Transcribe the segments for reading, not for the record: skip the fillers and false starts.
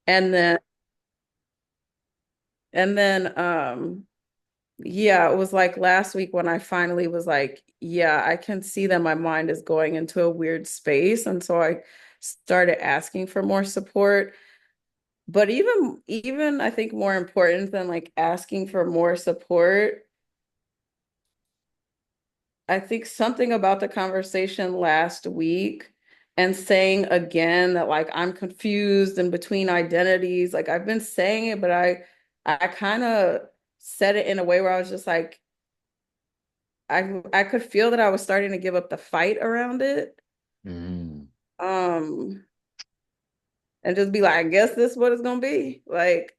And then and then yeah, it was like last week when I finally was like, yeah, I can see that my mind is going into a weird space. And so I started asking for more support. But even I think more important than like asking for more support, I think something about the conversation last week and saying again that like I'm confused and between identities. Like I've been saying it, but I kind of said it in a way where I was just like I could feel that I was starting to give up the fight around it. Mm, Um, and just be like, I guess this is what it's gonna be. Like,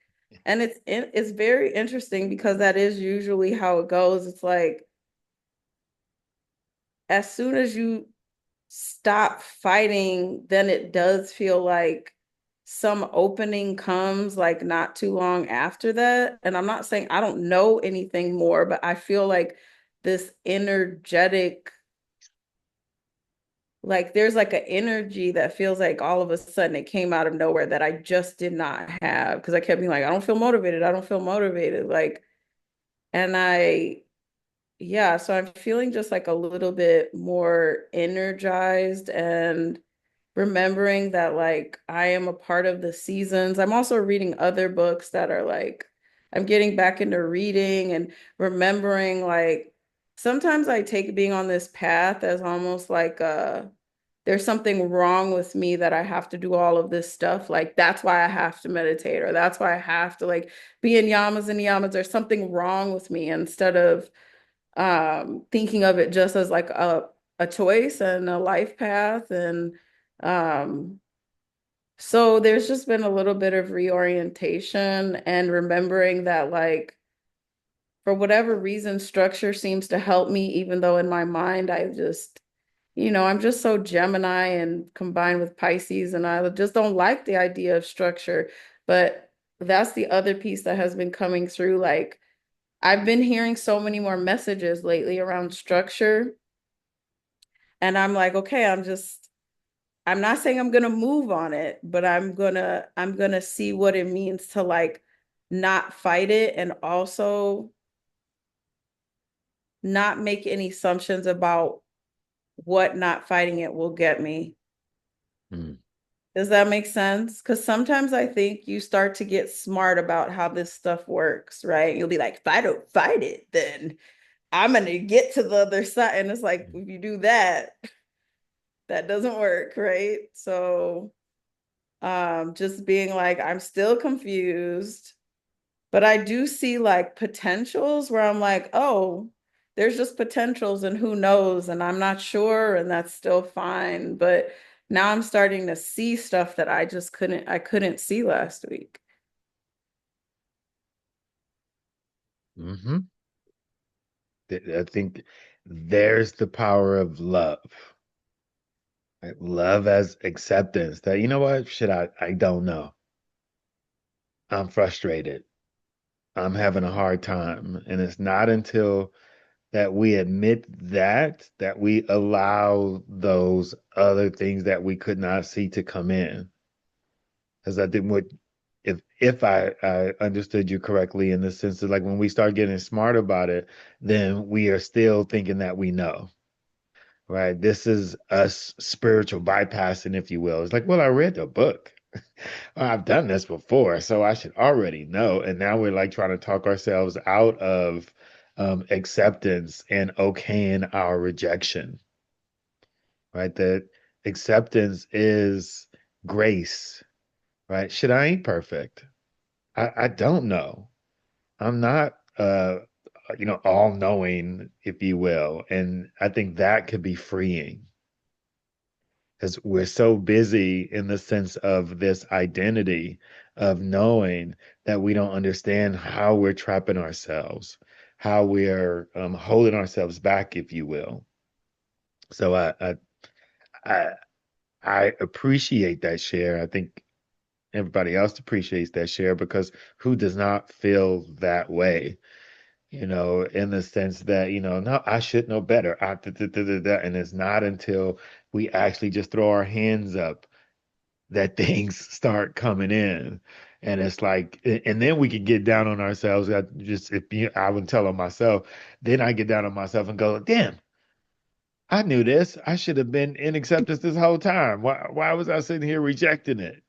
and it's very interesting because that is usually how it goes. It's like as soon as you stop fighting, then it does feel like some opening comes like not too long after that. And I'm not saying I don't know anything more, but I feel like this energetic, like there's like an energy that feels like all of a sudden it came out of nowhere that I just did not have because I kept being like, I don't feel motivated. I don't feel motivated. Like, and yeah, so I'm feeling just like a little bit more energized and remembering that like I am a part of the seasons. I'm also reading other books that are like I'm getting back into reading and remembering like sometimes I take being on this path as almost like there's something wrong with me that I have to do all of this stuff. Like that's why I have to meditate or that's why I have to like be in yamas and yamas. There's something wrong with me instead of thinking of it just as like a choice and a life path and um so there's just been a little bit of reorientation and remembering that like for whatever reason structure seems to help me even though in my mind I just I'm just so Gemini and combined with Pisces and I just don't like the idea of structure, but that's the other piece that has been coming through like I've been hearing so many more messages lately around structure. And I'm like, okay, I'm not saying I'm gonna move on it, but I'm gonna see what it means to like not fight it and also not make any assumptions about what not fighting it will get me. mm, Does that make sense? Because sometimes I think you start to get smart about how this stuff works, right? You'll be like, if I don't fight it, then I'm gonna get to the other side. And it's like, mm. if you do that, that doesn't work, right? So just being like, I'm still confused, but I do see like potentials where I'm like, oh, there's just potentials and who knows, and I'm not sure, and that's still fine. But now I'm starting to see stuff that I couldn't see last week. Hmm. I think there's the power of love. Right? Love as acceptance that, you know what? Shit, I don't know. I'm frustrated. I'm having a hard time. And it's not until that we admit that we allow those other things that we could not see to come in. Because I think what if I understood you correctly in the sense that like when we start getting smart about it, then we are still thinking that we know. Right? This is us spiritual bypassing, if you will. It's like, well, I read the book. I've done this before, so I should already know. And now we're like trying to talk ourselves out of acceptance and okaying our rejection, right? That acceptance is grace, right? Shit, I ain't perfect. I don't know. I'm not all knowing, if you will. And I think that could be freeing because we're so busy in the sense of this identity of knowing that we don't understand how we're trapping ourselves, how we're holding ourselves back, if you will. So I I appreciate that share. I think everybody else appreciates that share because who does not feel that way? In the sense that, no, I should know better. And it's not until we actually just throw our hands up that things start coming in. And it's like, and then we can get down on ourselves. I just, if you, I would tell on myself, then I get down on myself and go, damn, I knew this. I should have been in acceptance this whole time. Why was I sitting here rejecting it?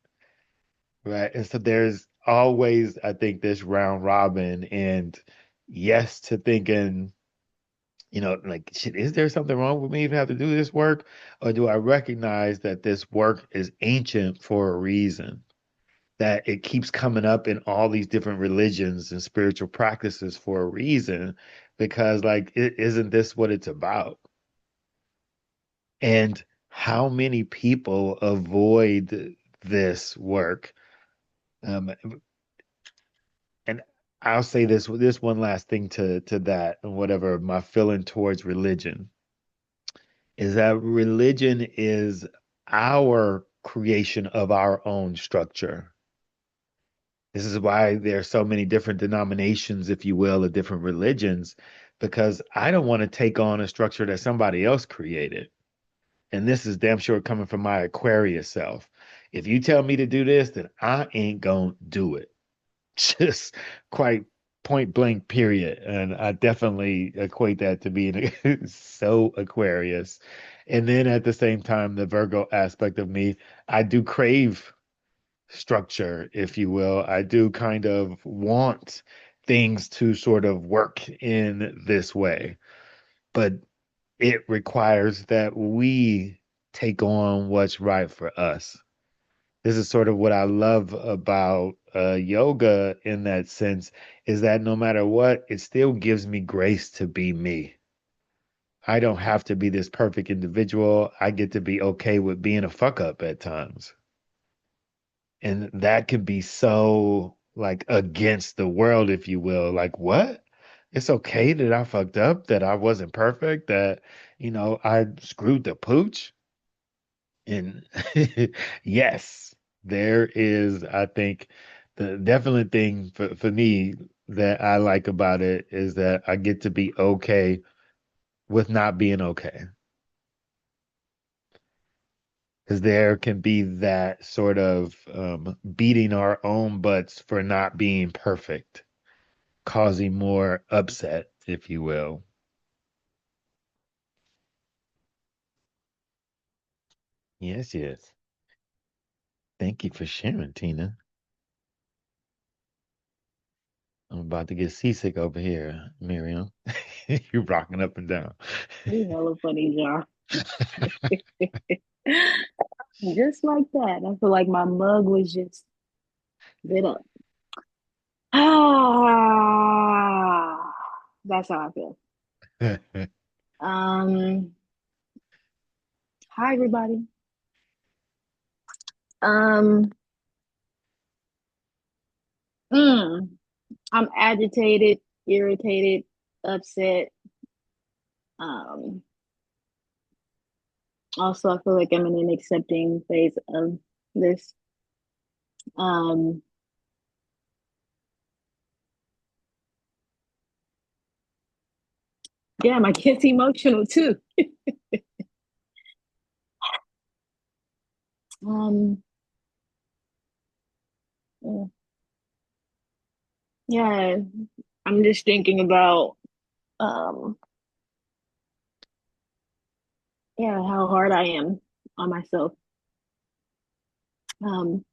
Right. And so there's always, I think, this round robin and yes to thinking, like, shit, is there something wrong with me even have to do this work? Or do I recognize that this work is ancient for a reason? That it keeps coming up in all these different religions and spiritual practices for a reason, because like, isn't this what it's about? And how many people avoid this work? Um, and I'll say this one last thing to that and whatever my feeling towards religion is that religion is our creation of our own structure. This is why there are so many different denominations, if you will, of different religions, because I don't want to take on a structure that somebody else created. And this is damn sure coming from my Aquarius self. If you tell me to do this, then I ain't gonna do it. Just quite point blank, period. And I definitely equate that to being so Aquarius. And then at the same time, the Virgo aspect of me, I do crave structure, if you will. I do kind of want things to sort of work in this way, but it requires that we take on what's right for us. This is sort of what I love about yoga in that sense, is that no matter what, it still gives me grace to be me. I don't have to be this perfect individual. I get to be okay with being a fuck up at times. And that can be so like against the world, if you will. Like, what? It's okay that I fucked up, that I wasn't perfect, that, I screwed the pooch. And yes, there is, I think, the definite thing for me that I like about it is that I get to be okay with not being okay. Because there can be that sort of beating our own butts for not being perfect, causing more upset, if you will. Yes, yes. Thank you for sharing, Tina. I'm about to get seasick over here, Miriam. You're rocking up and down. You hella funny, John. Just like that. I feel like my mug was just lit up. Ah, that's how I feel. Um, Hi everybody. Um, mm, I'm agitated, irritated, upset. Um, Also I feel like I'm in an accepting phase of this. Um, yeah, my kid's emotional too. Um, yeah, I'm just thinking about um yeah, how hard I am on myself. Um,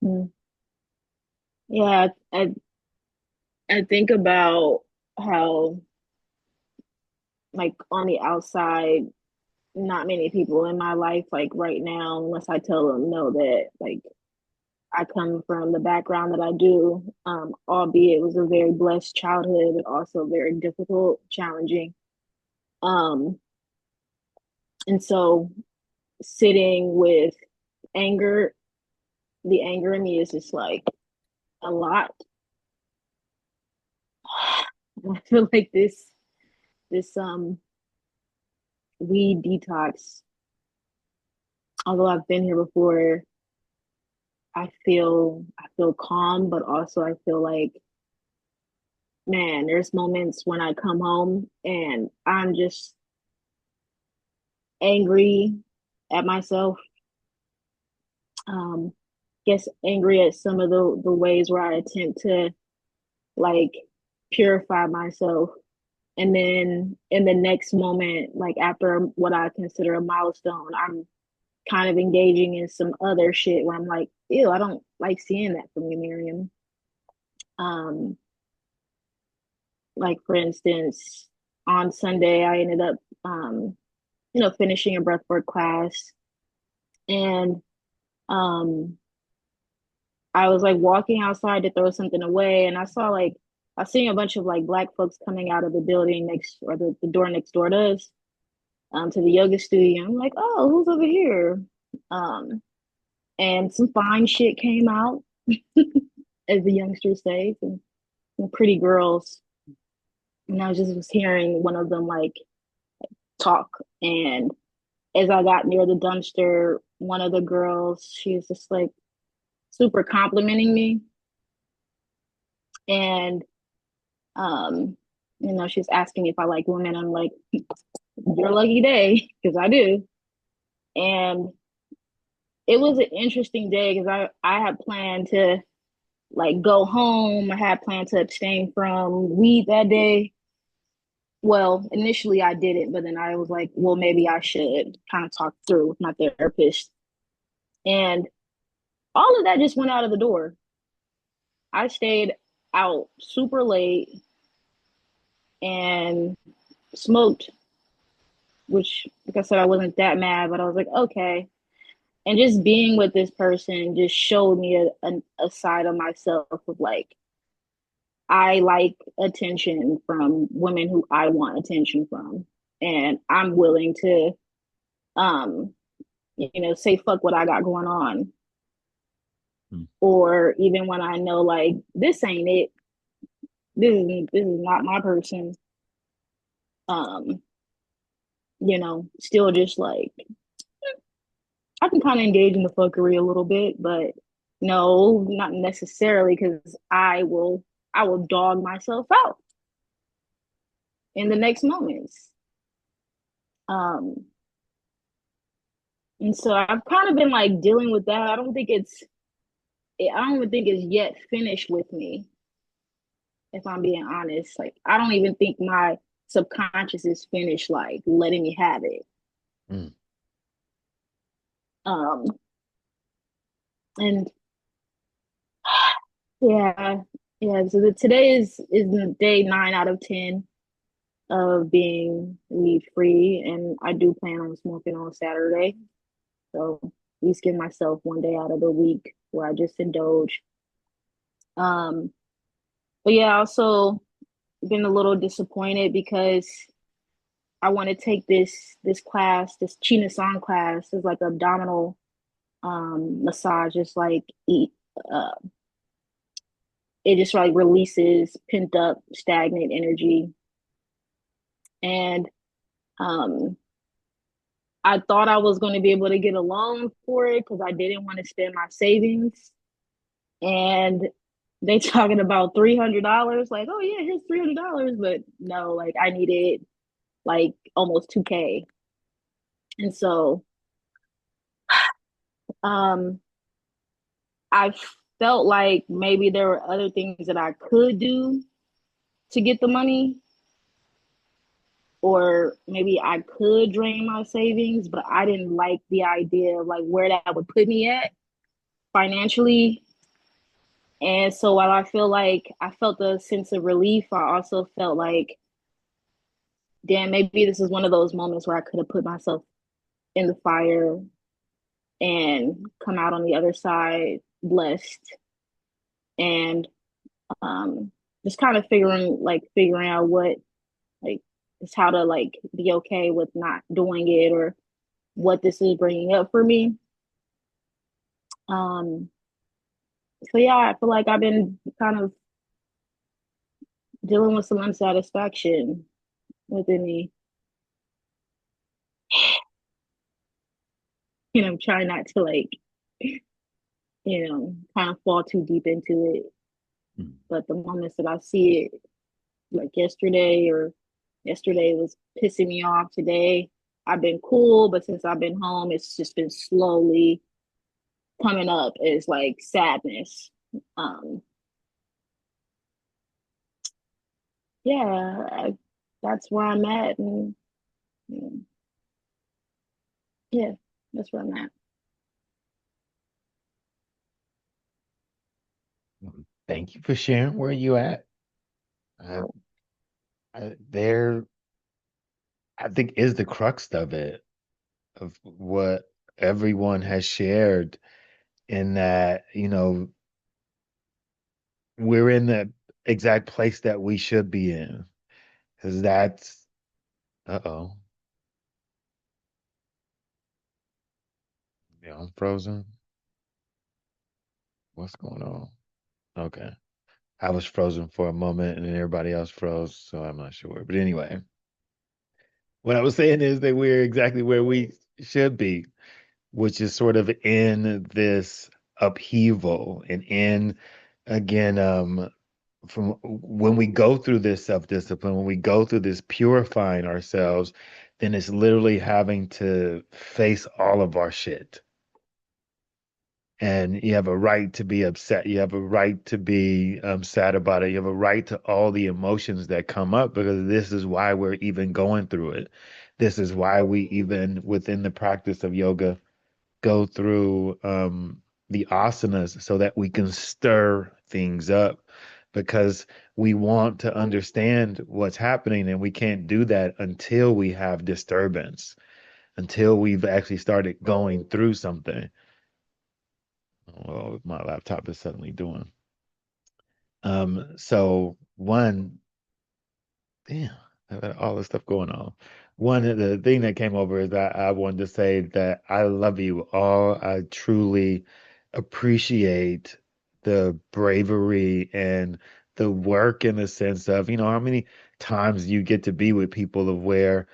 mm, yeah, I think about how like on the outside, not many people in my life, like right now, unless I tell them no, that like I come from the background that I do, albeit it was a very blessed childhood, but also very difficult, challenging. Um, and so sitting with anger, the anger in me is just like a lot. I feel like this weed detox, although I've been here before, I feel calm, but also I feel like, man, there's moments when I come home and I'm just angry at myself. Um, Gets angry at some of the ways where I attempt to like purify myself. And then in the next moment, like after what I consider a milestone, I'm kind of engaging in some other shit where I'm like, ew, I don't like seeing that from you, Miriam. Um, like for instance, on Sunday I ended up finishing a breathwork class and um I was like walking outside to throw something away and I seen a bunch of like black folks coming out of the building next or the door next door to us to the yoga studio. I'm like, oh, who's over here? Um and some fine shit came out, as the youngsters say, some pretty girls. And I just was hearing one of them like talk. And as I got near the dumpster, one of the girls, she was just like super complimenting me. And she's asking if I like women. I'm like, your lucky day, because I do. And it was an interesting day because I had planned to like go home. I had planned to abstain from weed that day. Well, initially I didn't, but then I was like, well, maybe I should kind of talk through with my therapist. And all of that just went out of the door. I stayed out super late and smoked, which, like I said, I wasn't that mad, but I was like, okay. And just being with this person just showed me a side of myself of like, I like attention from women who I want attention from. And I'm willing to, um, say fuck what I got going on. Mm. Or even when I know like this ain't it, this is not my person. Um, still just like I can kind of engage in the fuckery a little bit, but no, not necessarily because I will dog myself out in the next moments. Um, and so I've kind of been like dealing with that. I don't even think it's yet finished with me, if I'm being honest. Like I don't even think my subconscious is finished like letting me have it. Mm. Um, and yeah, yeah. So today is the day 9 out of 10 of being weed free, and I do plan on smoking on Saturday. So at least give myself one day out of the week where I just indulge. Um, but yeah, also been a little disappointed because I want to take this class, this China song class, is like abdominal massage. It's like uh, it just like releases pent up stagnant energy, and um I thought I was going to be able to get a loan for it because I didn't want to spend my savings. And they talking about $300, like, oh yeah, here's $300, but no, like I needed like almost 2K. And so um I felt like maybe there were other things that I could do to get the money, or maybe I could drain my savings, but I didn't like the idea of like where that would put me at financially. And so while I feel like I felt a sense of relief, I also felt like, damn, maybe this is one of those moments where I could have put myself in the fire and come out on the other side blessed. And um, just kind of figuring out what like is how to like be okay with not doing it or what this is bringing up for me. Um, so yeah, I feel like I've been kind of dealing with some unsatisfaction within me. I'm trying not to like, kind of fall too deep into it. Mm. But the moments that I see it, like yesterday was pissing me off today. I've been cool, but since I've been home, it's just been slowly coming up as like sadness. Um, yeah, that's where I'm at, and yeah, that's where I'm at. Thank you for sharing where you at. Uh, there, I think is the crux of it, of what everyone has shared in that, we're in the exact place that we should be in. Because that's, uh-oh, yeah, I'm frozen. What's going on? Okay. I was frozen for a moment and then everybody else froze, so I'm not sure. But anyway, what I was saying is that we're exactly where we should be, which is sort of in this upheaval and in, again, from when we go through this self-discipline, when we go through this purifying ourselves, then it's literally having to face all of our shit. And you have a right to be upset. You have a right to be sad about it. You have a right to all the emotions that come up because this is why we're even going through it. This is why we even within the practice of yoga go through the asanas so that we can stir things up because we want to understand what's happening and we can't do that until we have disturbance, until we've actually started going through something. Well, my laptop is suddenly doing. So one, damn, I've got all this stuff going on. One of the thing that came over is that I wanted to say that I love you all. I truly appreciate the bravery and the work in the sense of, how many times you get to be with people of where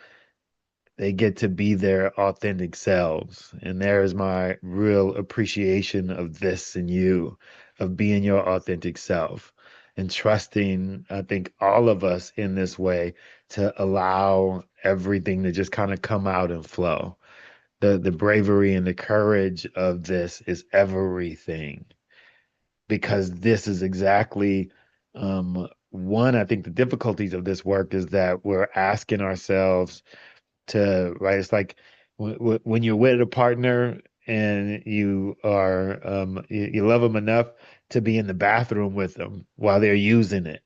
they get to be their authentic selves. And there's my real appreciation of this and you, of being your authentic self and trusting, I think, all of us in this way to allow everything to just kind of come out and flow. The bravery and the courage of this is everything because this is exactly one, I think the difficulties of this work is that we're asking ourselves to right. It's like when you're with a partner and you are you love them enough to be in the bathroom with them while they're using it.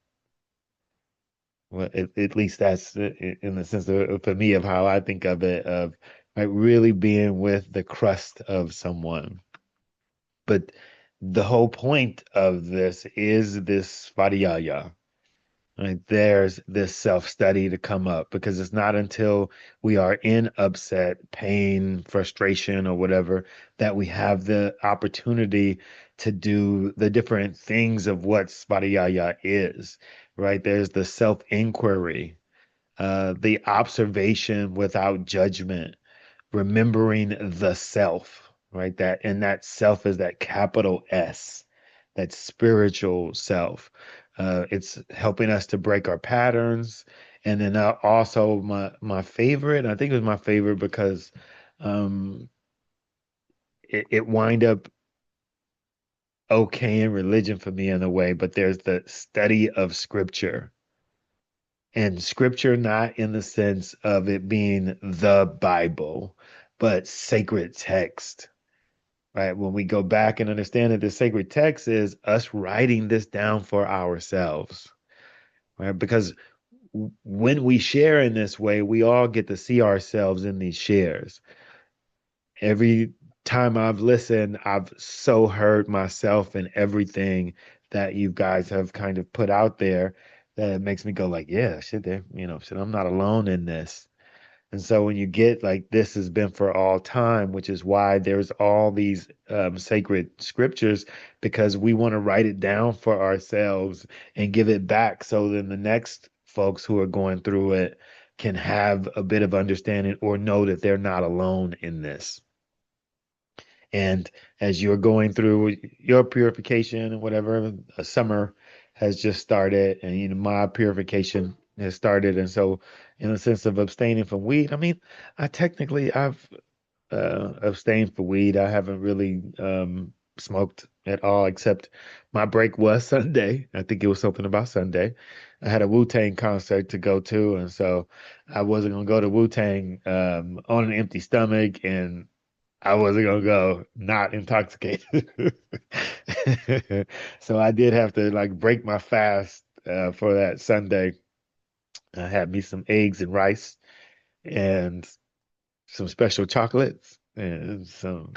Well, at least that's in the sense of for me of how I think of it of like really being with the crust of someone. But the whole point of this is this Svadhyaya. Right, there's this self-study to come up because it's not until we are in upset, pain, frustration, or whatever that we have the opportunity to do the different things of what Svadhyaya is, right? There's the self-inquiry, the observation without judgment, remembering the self, right? That and that self is that capital S, that spiritual self. It's helping us to break our patterns. And then also my favorite, I think it was my favorite because um, it wind up okay in religion for me in a way, but there's the study of scripture. And scripture, not in the sense of it being the Bible, but sacred text, right? When we go back and understand that the sacred text is us writing this down for ourselves, right? Because when we share in this way, we all get to see ourselves in these shares. Every time I've listened, I've so heard myself in everything that you guys have kind of put out there that it makes me go like, yeah, shit, there, shit, I'm not alone in this. And so when you get like this has been for all time, which is why there's all these sacred scriptures, because we want to write it down for ourselves and give it back so then the next folks who are going through it can have a bit of understanding or know that they're not alone in this. And as you're going through your purification and whatever, a summer has just started, and my purification has started. And so, in a sense of abstaining from weed, I mean, I've abstained for weed. I haven't really smoked at all, except my break was Sunday. I think it was something about Sunday. I had a Wu-Tang concert to go to, and so I wasn't gonna go to Wu-Tang on an empty stomach, and I wasn't gonna go not intoxicated. So I did have to like break my fast for that Sunday. I had me some eggs and rice and some special chocolates and some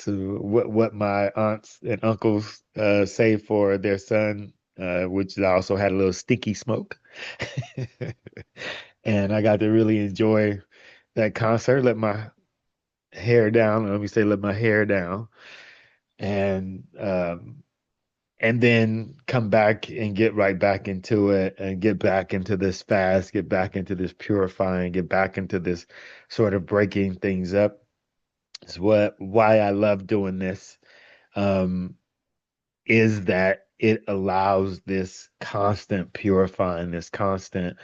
what my aunts and uncles saved for their son, which also had a little sticky smoke. And I got to really enjoy that concert, let my hair down. Let me say, let my hair down, and and then come back and get right back into it and get back into this fast, get back into this purifying, get back into this sort of breaking things up. It's why I love doing this. Um, is that it allows this constant purifying, this constant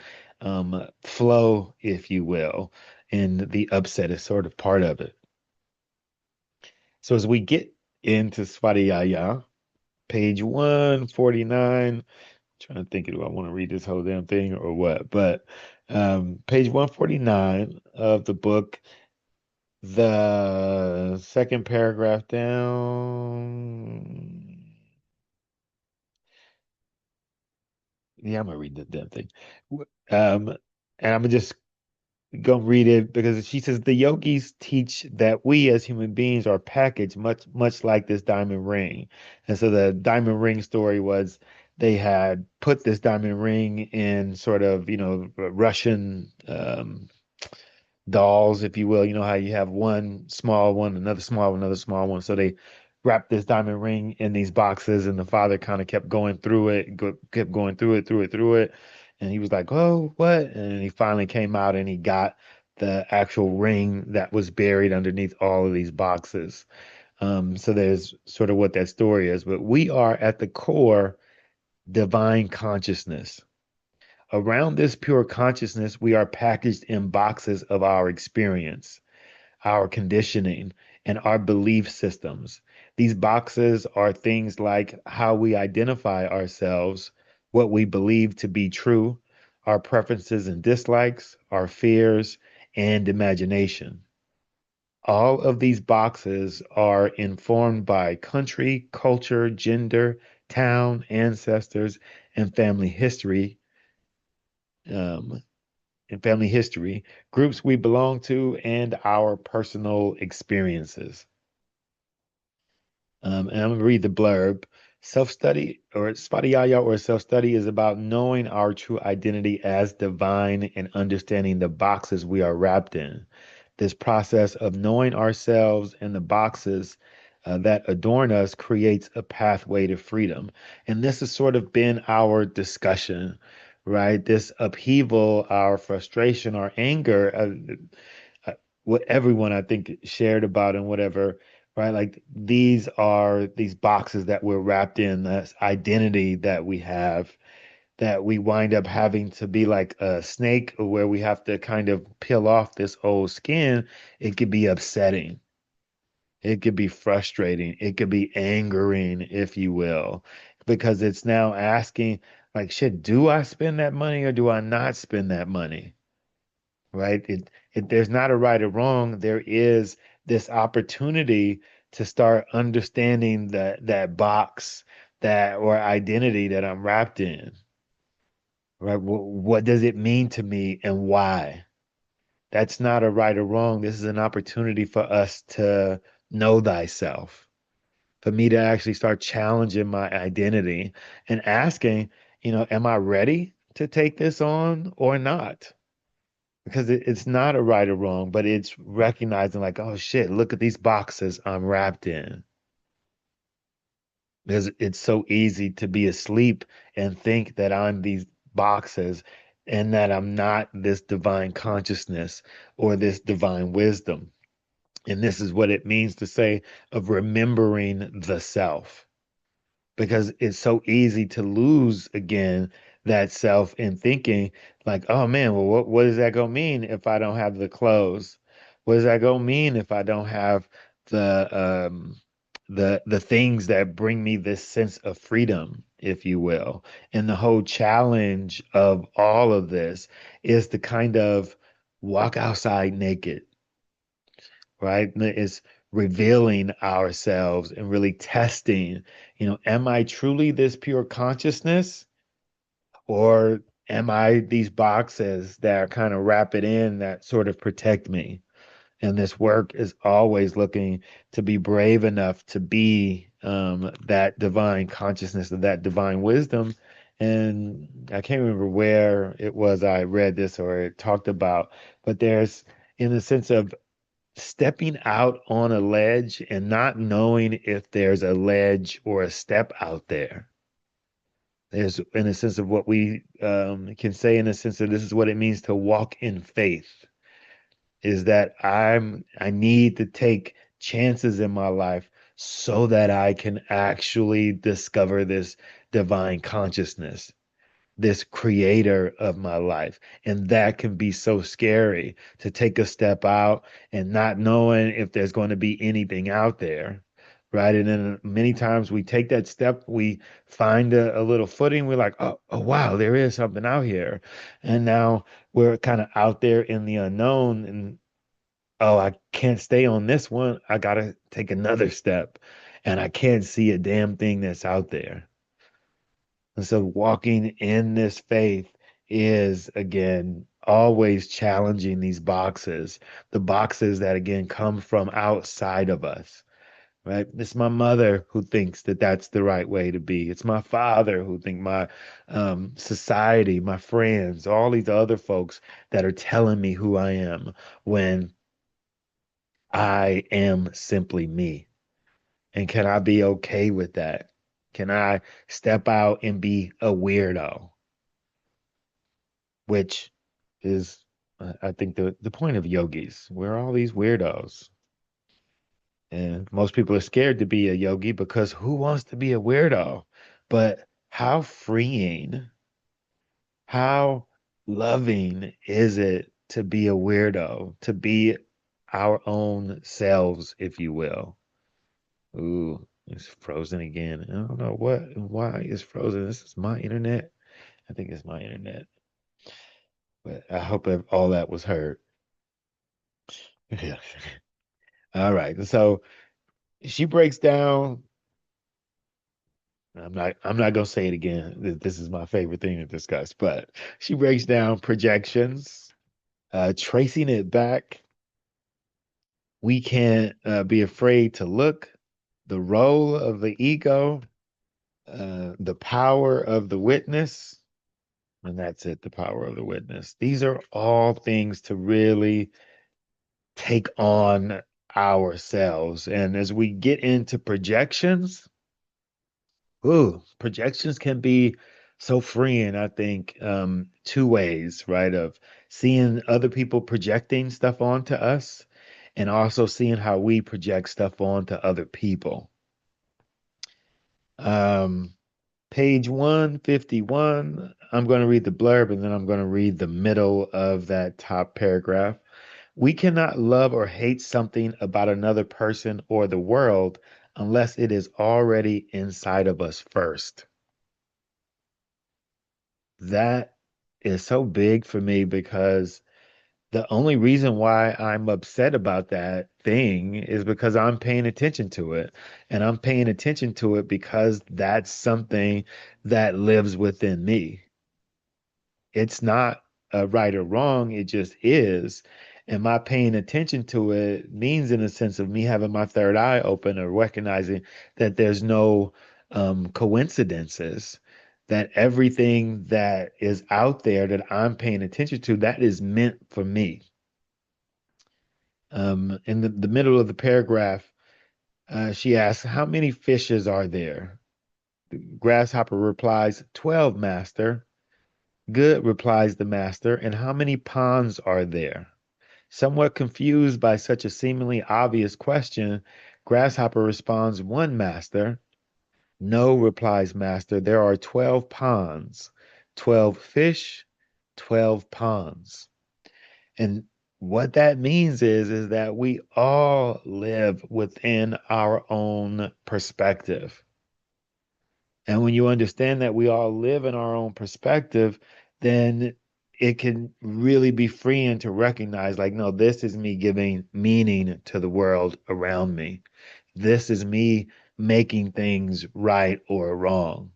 flow, if you will, and the upset is sort of part of it. So as we get into Svadhyaya, page 149, trying to think, do I want to read this whole damn thing or what? But page 149 of the book, the second paragraph down. Yeah, I'm gonna read the damn thing. And I'm just gonna read it because she says the yogis teach that we as human beings are packaged much like this diamond ring. And so the diamond ring story was they had put this diamond ring in sort of, Russian dolls, if you will. You know how you have one small one, another small one, another small one. So they wrapped this diamond ring in these boxes, and the father kind of kept going through it, kept going through it, through it. And he was like, "Oh, what?" And he finally came out and he got the actual ring that was buried underneath all of these boxes. So there's sort of what that story is. But we are at the core divine consciousness. Around this pure consciousness, we are packaged in boxes of our experience, our conditioning, and our belief systems. These boxes are things like how we identify ourselves, what we believe to be true, our preferences and dislikes, our fears, and imagination. All of these boxes are informed by country, culture, gender, town, ancestors, and um, family history, groups we belong to, and our personal experiences. And I'm gonna read the blurb. Self-study or Svadhyaya or self-study is about knowing our true identity as divine and understanding the boxes we are wrapped in. This process of knowing ourselves and the boxes that adorn us creates a pathway to freedom. And this has sort of been our discussion, right? This upheaval, our frustration, our anger, what everyone I think shared about and whatever, right? Like these are these boxes that we're wrapped in, this identity that we have, that we wind up having to be like a snake where we have to kind of peel off this old skin. It could be upsetting. It could be frustrating. It could be angering, if you will, because it's now asking, like, shit, do I spend that money or do I not spend that money? Right? There's not a right or wrong. There is this opportunity to start understanding that box that or identity that I'm wrapped in. Right? What does it mean to me and why? That's not a right or wrong. This is an opportunity for us to know thyself, for me to actually start challenging my identity and asking, am I ready to take this on or not? Because it's not a right or wrong, but it's recognizing like, oh shit, look at these boxes I'm wrapped in. Because it's so easy to be asleep and think that I'm these boxes and that I'm not this divine consciousness or this divine wisdom. And this is what it means to say of remembering the self. Because it's so easy to lose again that self in thinking like, oh man, well, what is that gonna mean if I don't have the clothes? What is that gonna mean if I don't have the things that bring me this sense of freedom, if you will? And the whole challenge of all of this is to kind of walk outside naked, right? It's revealing ourselves and really testing, am I truly this pure consciousness? Or am I these boxes that are kind of wrap it in that sort of protect me? And this work is always looking to be brave enough to be that divine consciousness of that divine wisdom. And I can't remember where it was I read this or it talked about, but there's in the sense of stepping out on a ledge and not knowing if there's a ledge or a step out there. There's, in a sense of what we can say, in a sense of this is what it means to walk in faith, is that I need to take chances in my life so that I can actually discover this divine consciousness, this creator of my life. And that can be so scary to take a step out and not knowing if there's going to be anything out there. Right. And then many times we take that step, we find a little footing. We're like, oh, wow, there is something out here. And now we're kind of out there in the unknown. And oh, I can't stay on this one. I got to take another step. And I can't see a damn thing that's out there. And so walking in this faith is, again, always challenging these boxes, the boxes that, again, come from outside of us, right? It's my mother who thinks that that's the right way to be. It's my father who think my society, my friends, all these other folks that are telling me who I am when I am simply me. And can I be okay with that? Can I step out and be a weirdo? Which is, I think, the point of yogis. We're all these weirdos. And most people are scared to be a yogi because who wants to be a weirdo? But how freeing, how loving is it to be a weirdo, to be our own selves, if you will? Ooh, it's frozen again. I don't know why it's frozen. This is my internet. I think it's my internet. But I hope all that was heard. Yeah. All right. So she breaks down. I'm not gonna say it again. This is my favorite thing to discuss, but she breaks down projections, tracing it back. We can't be afraid to look, the role of the ego, the power of the witness, and that's it, the power of the witness. These are all things to really take on ourselves. And as we get into projections, ooh, projections can be so freeing, I think, two ways, right? Of seeing other people projecting stuff onto us and also seeing how we project stuff onto other people. Um, Page 151, I'm going to read the blurb and then I'm going to read the middle of that top paragraph. We cannot love or hate something about another person or the world unless it is already inside of us first. That is so big for me because the only reason why I'm upset about that thing is because I'm paying attention to it. And I'm paying attention to it because that's something that lives within me. It's not a right or wrong, it just is. And my paying attention to it means, in a sense, of me having my third eye open or recognizing that there's no coincidences, that everything that is out there that I'm paying attention to, that is meant for me. In the middle of the paragraph, she asks, how many fishes are there? The grasshopper replies, 12, master. Good, replies the master, and how many ponds are there? Somewhat confused by such a seemingly obvious question, Grasshopper responds, one, master. No, replies master, there are 12 ponds. 12 fish, 12 ponds. And what that means is that we all live within our own perspective. And when you understand that we all live in our own perspective, then it can really be freeing to recognize, like, no, this is me giving meaning to the world around me. This is me making things right or wrong.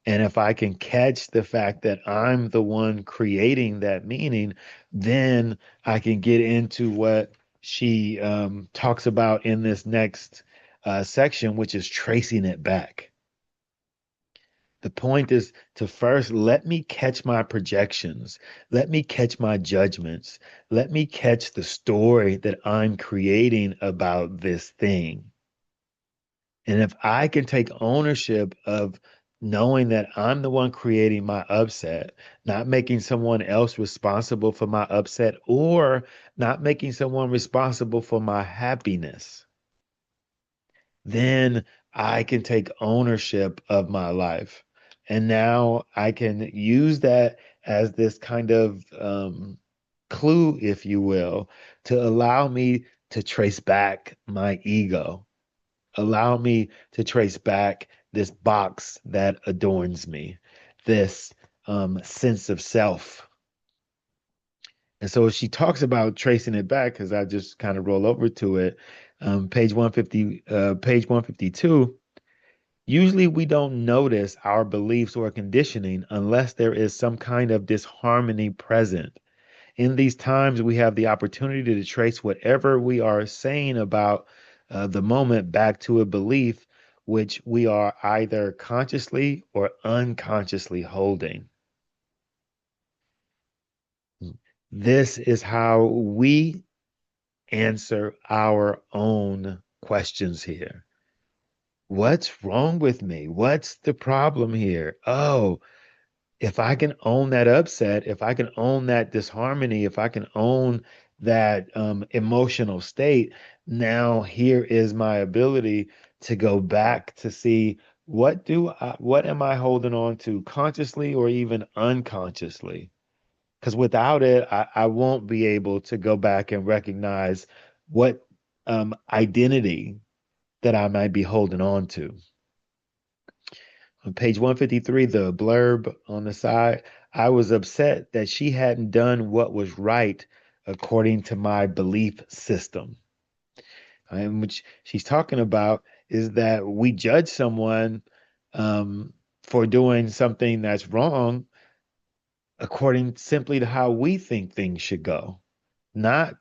And if I can catch the fact that I'm the one creating that meaning, then I can get into what she talks about in this next section, which is tracing it back. The point is to first let me catch my projections. Let me catch my judgments. Let me catch the story that I'm creating about this thing. And if I can take ownership of knowing that I'm the one creating my upset, not making someone else responsible for my upset or not making someone responsible for my happiness, then I can take ownership of my life. And now I can use that as this kind of clue, if you will, to allow me to trace back my ego, allow me to trace back this box that adorns me, this sense of self. And so she talks about tracing it back, because I just kind of roll over to it. Page 150, page 152. Usually we don't notice our beliefs or conditioning unless there is some kind of disharmony present. In these times, we have the opportunity to trace whatever we are saying about the moment back to a belief which we are either consciously or unconsciously holding. This is how we answer our own questions here. What's wrong with me? What's the problem here? Oh, if I can own that upset, if I can own that disharmony, if I can own that emotional state, now here is my ability to go back to see what am I holding on to consciously or even unconsciously? Because without it, I won't be able to go back and recognize what identity that I might be holding on to. On page 153, the blurb on the side, I was upset that she hadn't done what was right according to my belief system. And which she's talking about is that we judge someone for doing something that's wrong according simply to how we think things should go, not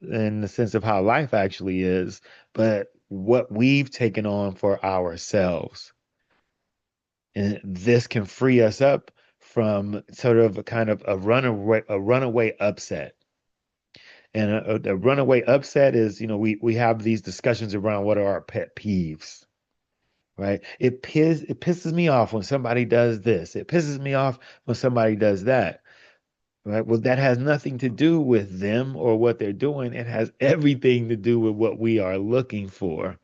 in the sense of how life actually is, but what we've taken on for ourselves. And this can free us up from sort of a kind of a runaway upset. And a runaway upset is, we have these discussions around what are our pet peeves, right? It pisses me off when somebody does this. It pisses me off when somebody does that, right? Well, that has nothing to do with them or what they're doing. It has everything to do with what we are looking for.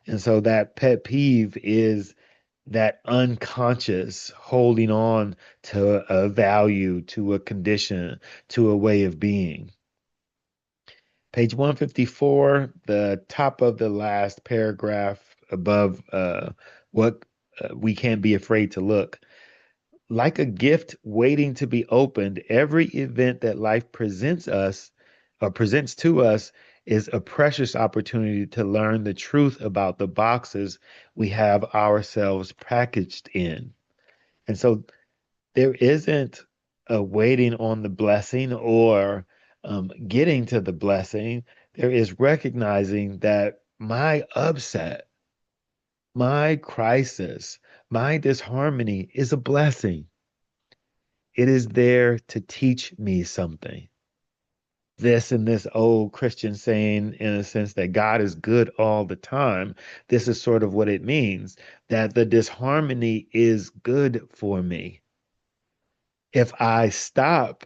And so that pet peeve is that unconscious holding on to a value, to a condition, to a way of being. Page 154, the top of the last paragraph above what we can't be afraid to look. Like a gift waiting to be opened, every event that life presents us or presents to us is a precious opportunity to learn the truth about the boxes we have ourselves packaged in. And so there isn't a waiting on the blessing or getting to the blessing. There is recognizing that my upset, my crisis, my disharmony is a blessing. It is there to teach me something. This and this old Christian saying, in a sense, that God is good all the time. This is sort of what it means, that the disharmony is good for me. If I stop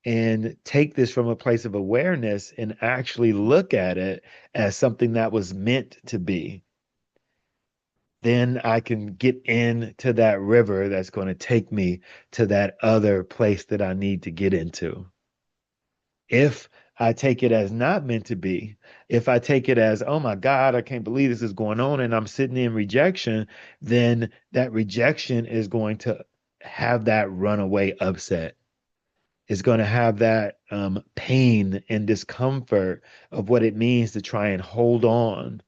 and take this from a place of awareness and actually look at it as something that was meant to be, then I can get into that river that's going to take me to that other place that I need to get into. If I take it as not meant to be, if I take it as, oh my God, I can't believe this is going on, and I'm sitting in rejection, then that rejection is going to have that runaway upset. It's going to have that pain and discomfort of what it means to try and hold on,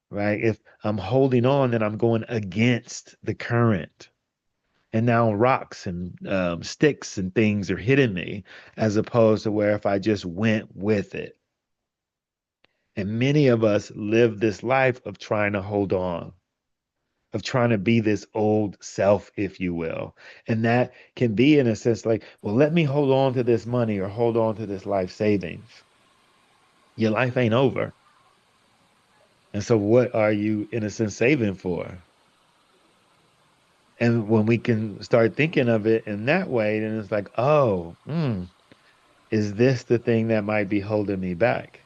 right? If I'm holding on, then I'm going against the current. And now rocks and sticks and things are hitting me, as opposed to where if I just went with it. And many of us live this life of trying to hold on, of trying to be this old self, if you will. And that can be, in a sense, like, well, let me hold on to this money or hold on to this life savings. Your life ain't over. And so, what are you, in a sense, saving for? And when we can start thinking of it in that way, then it's like, oh, is this the thing that might be holding me back?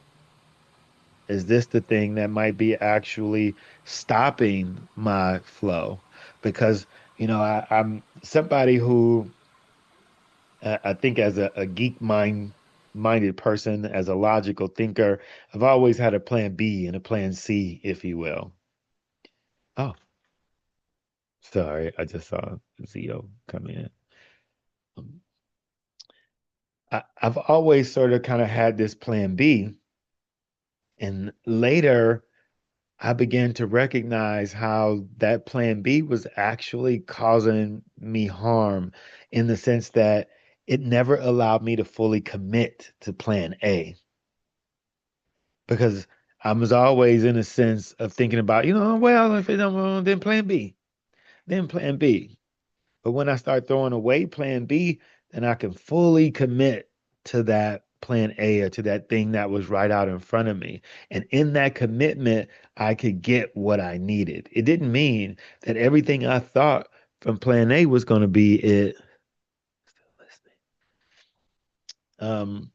Is this the thing that might be actually stopping my flow? Because, I'm somebody who I think as a geek minded person, as a logical thinker, I've always had a plan B and a plan C, if you will. Oh, sorry, I just saw Zio come in. Um, I've always sort of kind of had this plan B, and later I began to recognize how that plan B was actually causing me harm in the sense that it never allowed me to fully commit to plan A because I was always in a sense of thinking about, well, if it don't, then plan B, then plan B. But when I start throwing away plan B, then I can fully commit to that plan A or to that thing that was right out in front of me. And in that commitment, I could get what I needed. It didn't mean that everything I thought from plan A was going to be it. Um,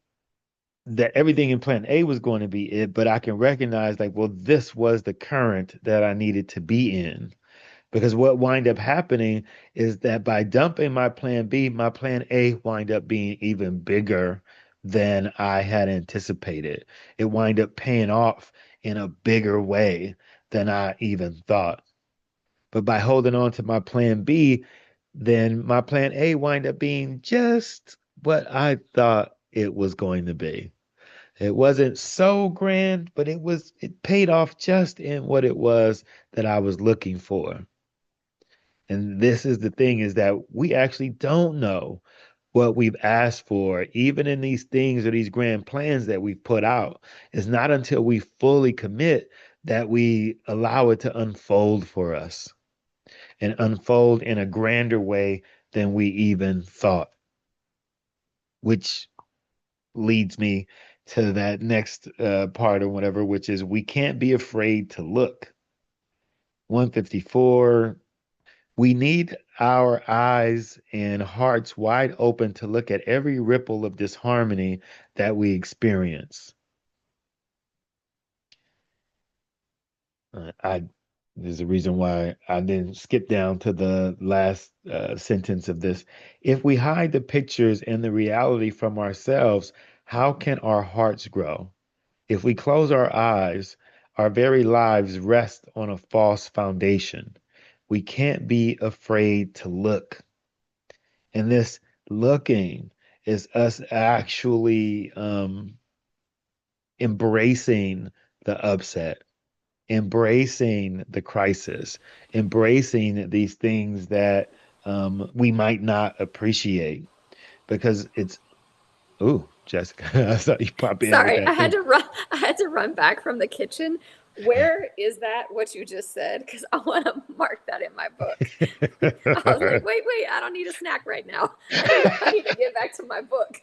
that everything in plan A was going to be it, but I can recognize like, well, this was the current that I needed to be in. Because what wind up happening is that by dumping my plan B, my plan A wind up being even bigger than I had anticipated. It wind up paying off in a bigger way than I even thought. But by holding on to my plan B, then my plan A wind up being just what I thought it was going to be. It wasn't so grand, but it paid off just in what it was that I was looking for. And this is the thing is that we actually don't know what we've asked for, even in these things or these grand plans that we've put out. It's not until we fully commit that we allow it to unfold for us and unfold in a grander way than we even thought, which leads me to that next part or whatever, which is we can't be afraid to look. 154. We need our eyes and hearts wide open to look at every ripple of disharmony that we experience. I There's a reason why I didn't skip down to the last sentence of this. If we hide the pictures and the reality from ourselves, how can our hearts grow? If we close our eyes, our very lives rest on a false foundation. We can't be afraid to look. And this looking is us actually embracing the upset, embracing the crisis, embracing these things that we might not appreciate because it's, ooh, Jessica, I saw you pop in with Sorry, that. Ooh. I had to run back from the kitchen. Where is that what you just said? Because I want to mark that in my book. I was like, wait, I don't need a snack right now. I need to get back to my book.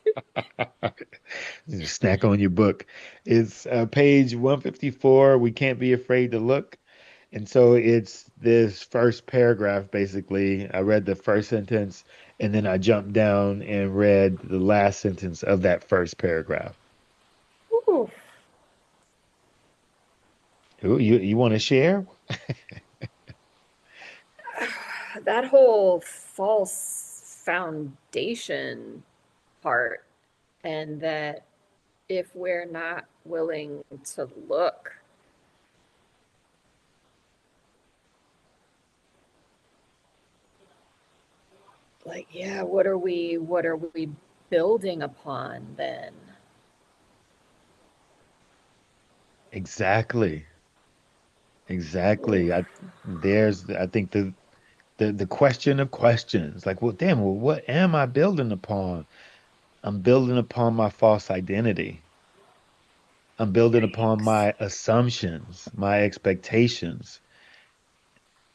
Snack on your book. It's page 154. We can't be afraid to look. And so it's this first paragraph, basically. I read the first sentence and then I jumped down and read the last sentence of that first paragraph. Ooh. Ooh, you want to share? that whole false foundation part, and that if we're not willing to look, like, yeah, what are we building upon then? Exactly. Ooh. Exactly. I think the question of questions, like, well, damn, well, what am I building upon? I'm building upon my false identity. I'm building upon Yikes. my assumptions, my expectations.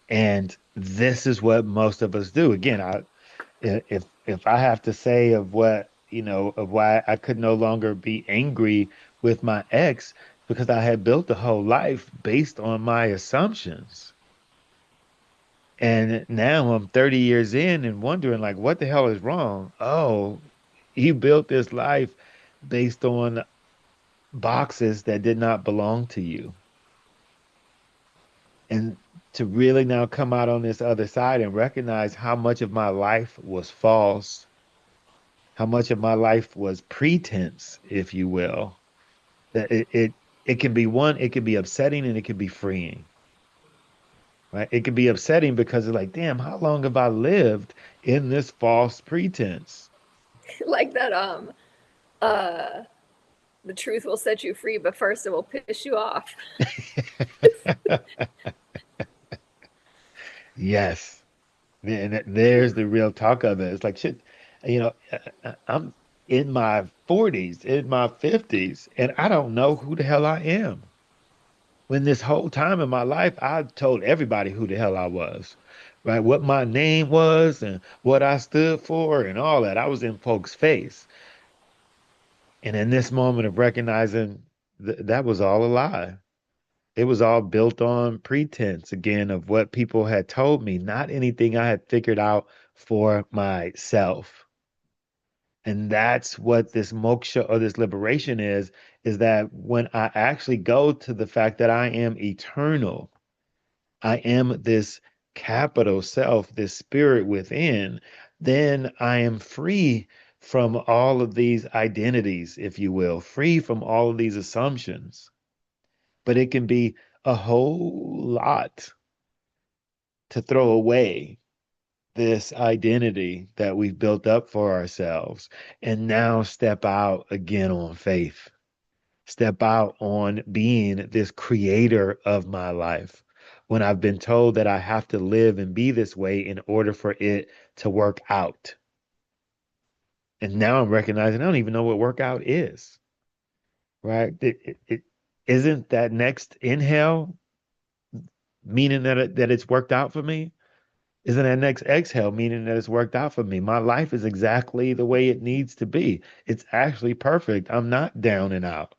And this is what most of us do. Again, if I have to say of what, of why I could no longer be angry with my ex, because I had built a whole life based on my assumptions. And now I'm 30 years in and wondering, like, what the hell is wrong? Oh, you built this life based on boxes that did not belong to you. And to really now come out on this other side and recognize how much of my life was false, how much of my life was pretense, if you will, that it can be one, it can be upsetting and it can be freeing, right? It can be upsetting because it's like, damn, how long have I lived in this false pretense? Like that, uh the truth will set you free, but first it will piss you off. Yes. And there's the real talk of it. It's like, shit, I'm in my 40s, in my 50s, and I don't know who the hell I am. When this whole time in my life, I told everybody who the hell I was, right? What my name was and what I stood for and all that. I was in folks' face. And in this moment of recognizing that was all a lie. It was all built on pretense again of what people had told me, not anything I had figured out for myself. And that's what this moksha or this liberation is that when I actually go to the fact that I am eternal, I am this capital self, this spirit within, then I am free from all of these identities, if you will, free from all of these assumptions. But it can be a whole lot to throw away this identity that we've built up for ourselves and now step out again on faith, step out on being this creator of my life when I've been told that I have to live and be this way in order for it to work out. And now I'm recognizing I don't even know what workout is, right? It isn't that next inhale meaning that it's worked out for me? Isn't that next exhale meaning that it's worked out for me? My life is exactly the way it needs to be. It's actually perfect. I'm not down and out.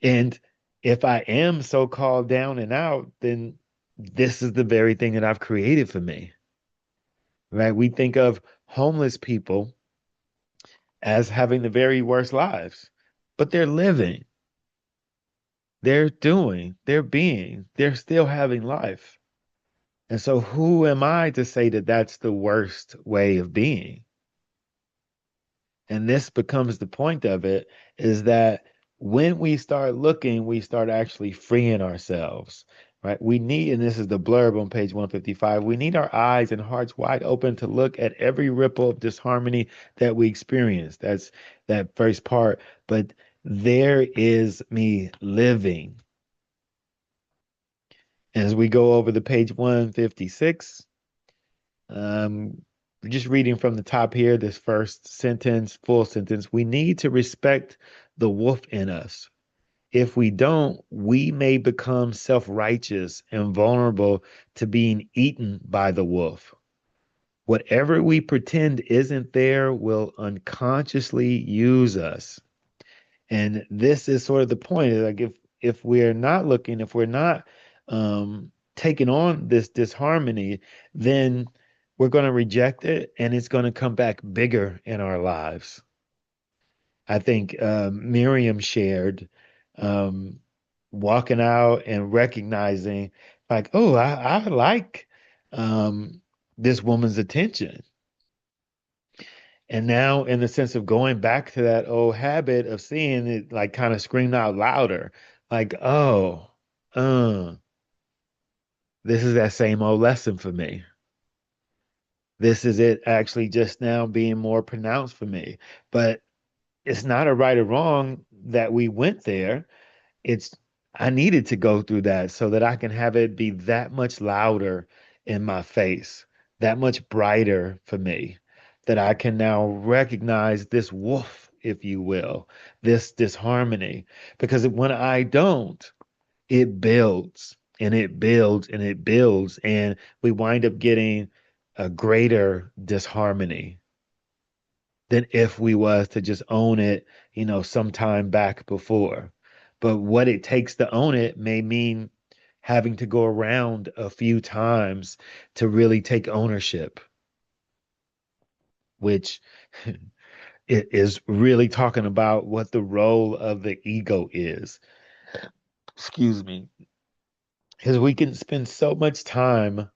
And if I am so called down and out, then this is the very thing that I've created for me, right? We think of homeless people as having the very worst lives, but they're living, they're doing, they're being, they're still having life. And so, who am I to say that that's the worst way of being? And this becomes the point of it is that when we start looking, we start actually freeing ourselves, right? We need, and this is the blurb on page 155, we need our eyes and hearts wide open to look at every ripple of disharmony that we experience. That's that first part. But there is me living. As we go over the page 156, um, just reading from the top here, this first sentence, full sentence. We need to respect the wolf in us. If we don't, we may become self-righteous and vulnerable to being eaten by the wolf. Whatever we pretend isn't there will unconsciously use us. And this is sort of the point. Like if we're not looking, if we're not taking on this disharmony, then we're going to reject it, and it's going to come back bigger in our lives. I think Miriam shared um, walking out and recognizing, like, oh, I like um, this woman's attention. And now, in the sense of going back to that old habit of seeing it, like kind of scream out louder, like, oh, uh, this is that same old lesson for me. This is it actually just now being more pronounced for me. But it's not a right or wrong that we went there. It's, I needed to go through that so that I can have it be that much louder in my face, that much brighter for me, that I can now recognize this wolf, if you will, this disharmony. Because when I don't, it builds and it builds and it builds, and we wind up getting a greater disharmony than if we was to just own it, sometime back before. But what it takes to own it may mean having to go around a few times to really take ownership, which it is really talking about what the role of the ego is. Excuse me. Because we can spend so much time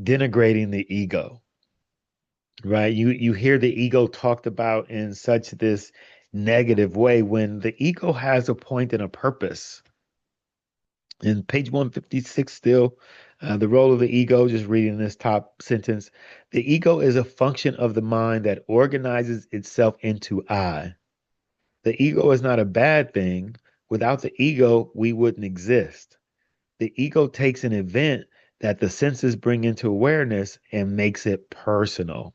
denigrating the ego, right? You hear the ego talked about in such this negative way when the ego has a point and a purpose. In page 156 still, the role of the ego, just reading this top sentence, the ego is a function of the mind that organizes itself into I. The ego is not a bad thing. Without the ego, we wouldn't exist. The ego takes an event that the senses bring into awareness and makes it personal.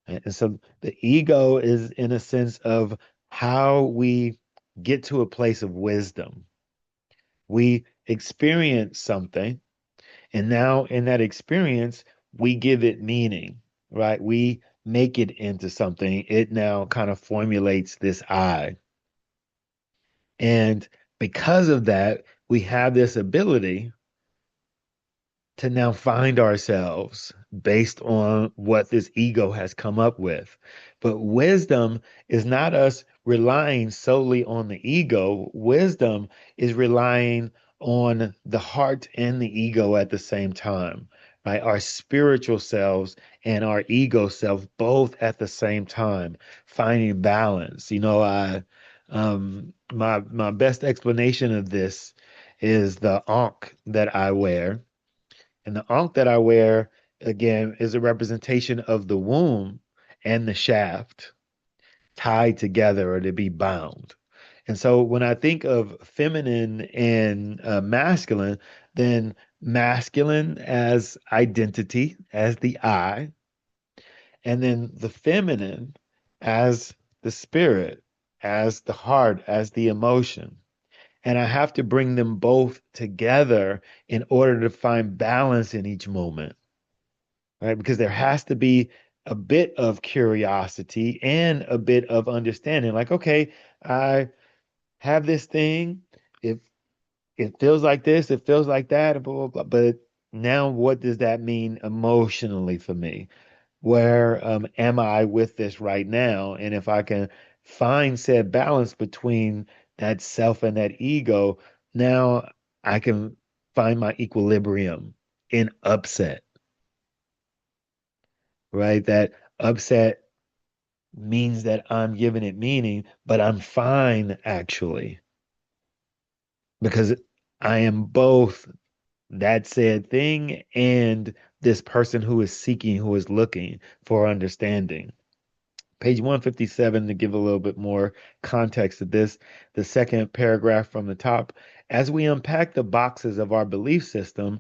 And so the ego is in a sense of how we get to a place of wisdom. We experience something, and now in that experience, we give it meaning, right? We make it into something. It now kind of formulates this I. And because of that, we have this ability to now find ourselves based on what this ego has come up with. But wisdom is not us relying solely on the ego. Wisdom is relying on the heart and the ego at the same time, right? Our spiritual selves and our ego self both at the same time, finding balance. My best explanation of this is the ankh that I wear, and the ankh that I wear, again, is a representation of the womb and the shaft tied together or to be bound. And so when I think of feminine and masculine, then masculine as identity, as the I, and then the feminine as the spirit, as the heart, as the emotion. And I have to bring them both together in order to find balance in each moment, right? Because there has to be a bit of curiosity and a bit of understanding. Like, okay, I have this thing. If it feels like this, it feels like that, blah, blah, blah. But now what does that mean emotionally for me? Where am I with this right now? And if I can find said balance between that self and that ego, now I can find my equilibrium in upset, right? That upset means that I'm giving it meaning, but I'm fine actually, because I am both that said thing and this person who is seeking, who is looking for understanding. Page 157, to give a little bit more context to this, the second paragraph from the top. As we unpack the boxes of our belief system,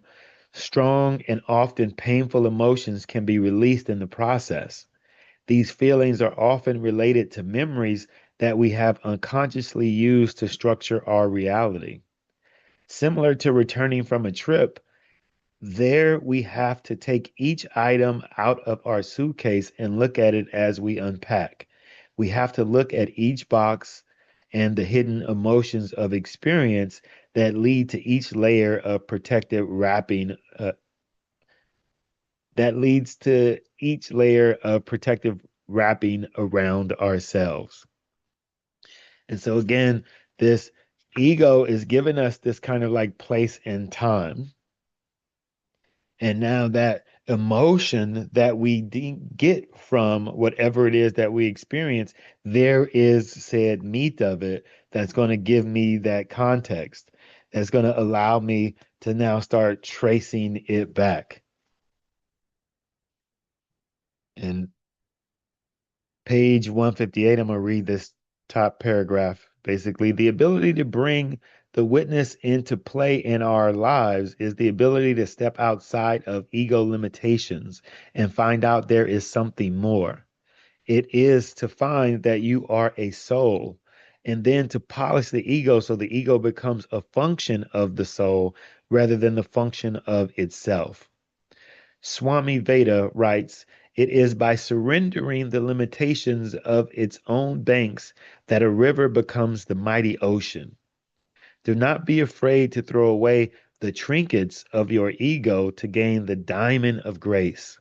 strong and often painful emotions can be released in the process. These feelings are often related to memories that we have unconsciously used to structure our reality. Similar to returning from a trip, there we have to take each item out of our suitcase and look at it as we unpack. We have to look at each box and the hidden emotions of experience that lead to each layer of protective wrapping, that leads to each layer of protective wrapping around ourselves. And so, again, this ego is giving us this kind of like place and time. And now that emotion that we get from whatever it is that we experience, there is said meat of it that's going to give me that context, that's going to allow me to now start tracing it back. And page 158, I'm going to read this top paragraph. Basically, the ability to bring the witness into play in our lives is the ability to step outside of ego limitations and find out there is something more. It is to find that you are a soul and then to polish the ego so the ego becomes a function of the soul rather than the function of itself. Swami Veda writes, it is by surrendering the limitations of its own banks that a river becomes the mighty ocean. Do not be afraid to throw away the trinkets of your ego to gain the diamond of grace.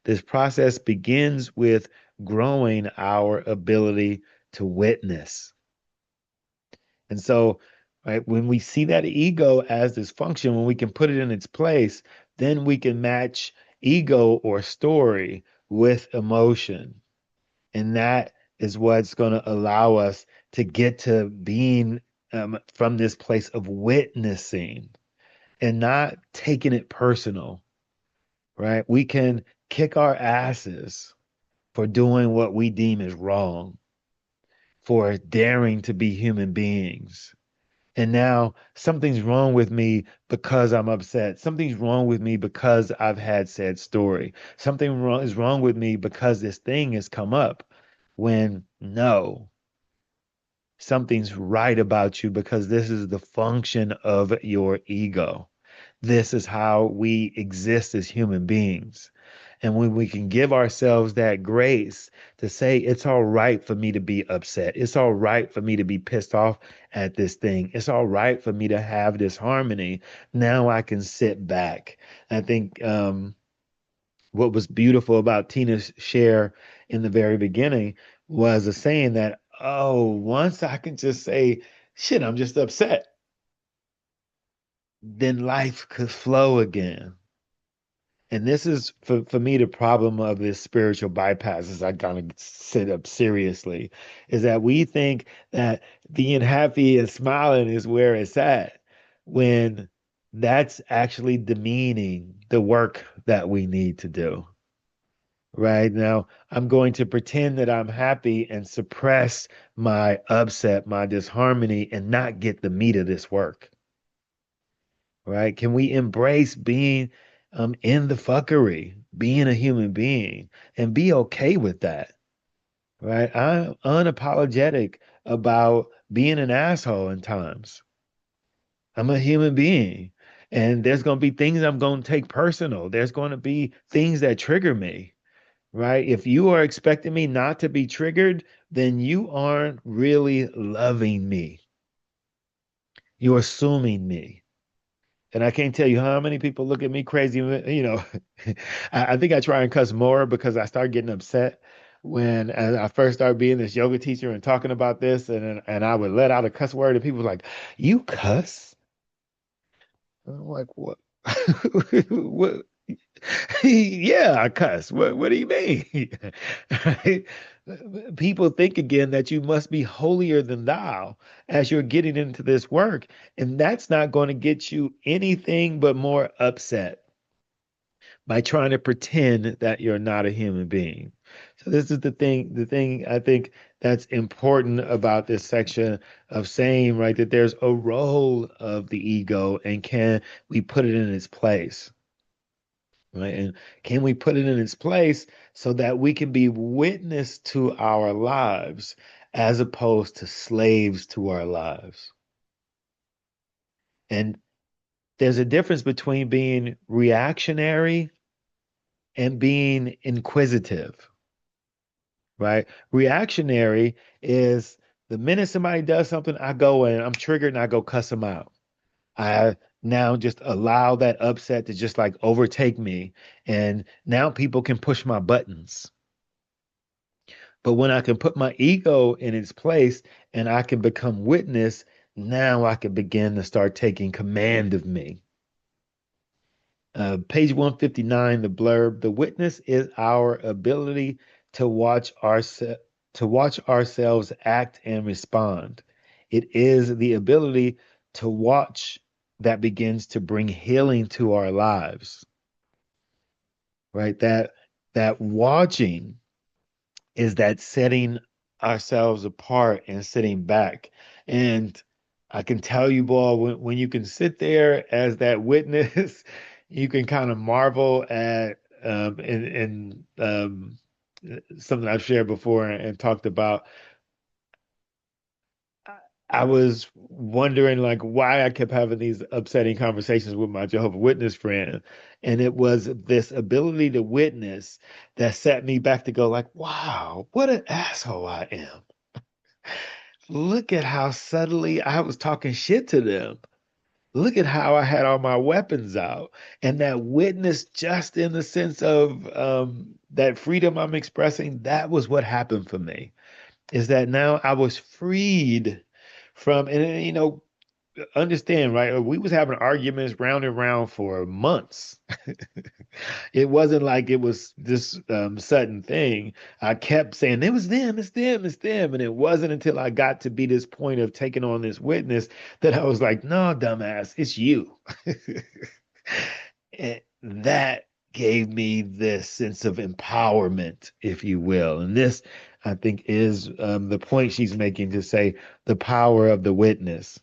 This process begins with growing our ability to witness. And so, right, when we see that ego as this function, when we can put it in its place, then we can match ego or story with emotion. And that is what's going to allow us to get to being from this place of witnessing and not taking it personal, right? We can kick our asses for doing what we deem is wrong, for daring to be human beings. And now something's wrong with me because I'm upset. Something's wrong with me because I've had said story. Something wrong is wrong with me because this thing has come up. When no, something's right about you because this is the function of your ego. This is how we exist as human beings. And when we can give ourselves that grace to say, it's all right for me to be upset. It's all right for me to be pissed off at this thing. It's all right for me to have this harmony. Now I can sit back. I think what was beautiful about Tina's share in the very beginning was a saying that, oh, once I can just say, shit, I'm just upset, then life could flow again. And this is for me the problem of this spiritual bypass as I kind of sit up seriously, is that we think that being happy and smiling is where it's at when that's actually demeaning the work that we need to do. Right now, I'm going to pretend that I'm happy and suppress my upset, my disharmony, and not get the meat of this work. Right? Can we embrace being in the fuckery, being a human being, and be okay with that? Right? I'm unapologetic about being an asshole in times. I'm a human being, and there's going to be things I'm going to take personal. There's going to be things that trigger me. Right? If you are expecting me not to be triggered, then you aren't really loving me. You're assuming me. And I can't tell you how many people look at me crazy. I think I try and cuss more because I start getting upset when I first started being this yoga teacher and talking about this, and I would let out a cuss word, and people were like, "You cuss?" And I'm like, "What? What? Yeah, I cuss. What do you mean?" Right? People think again that you must be holier than thou as you're getting into this work, and that's not going to get you anything but more upset by trying to pretend that you're not a human being. So this is the thing I think that's important about this section of saying, right, that there's a role of the ego and can we put it in its place? Right? And can we put it in its place so that we can be witness to our lives as opposed to slaves to our lives? And there's a difference between being reactionary and being inquisitive, right? Reactionary is the minute somebody does something, I go and I'm triggered and I go cuss them out. I now just allow that upset to just like overtake me. And now people can push my buttons. But when I can put my ego in its place and I can become witness, now I can begin to start taking command of me. Page 159, the blurb. The witness is our ability to watch ourselves act and respond. It is the ability to watch that begins to bring healing to our lives, right? That watching is that setting ourselves apart and sitting back. And I can tell you, boy, when you can sit there as that witness, you can kind of marvel at something I've shared before and talked about. I was wondering like why I kept having these upsetting conversations with my Jehovah Witness friend. And it was this ability to witness that set me back to go like, wow, what an asshole I am. Look at how subtly I was talking shit to them. Look at how I had all my weapons out. And that witness, just in the sense of that freedom I'm expressing, that was what happened for me. Is that now I was freed from, and understand, right? We was having arguments round and round for months. It wasn't like it was this sudden thing. I kept saying it was them, it's them, it's them, and it wasn't until I got to be this point of taking on this witness that I was like, no, dumbass, it's you. And that gave me this sense of empowerment, if you will. And this, I think, is the point she's making to say the power of the witness.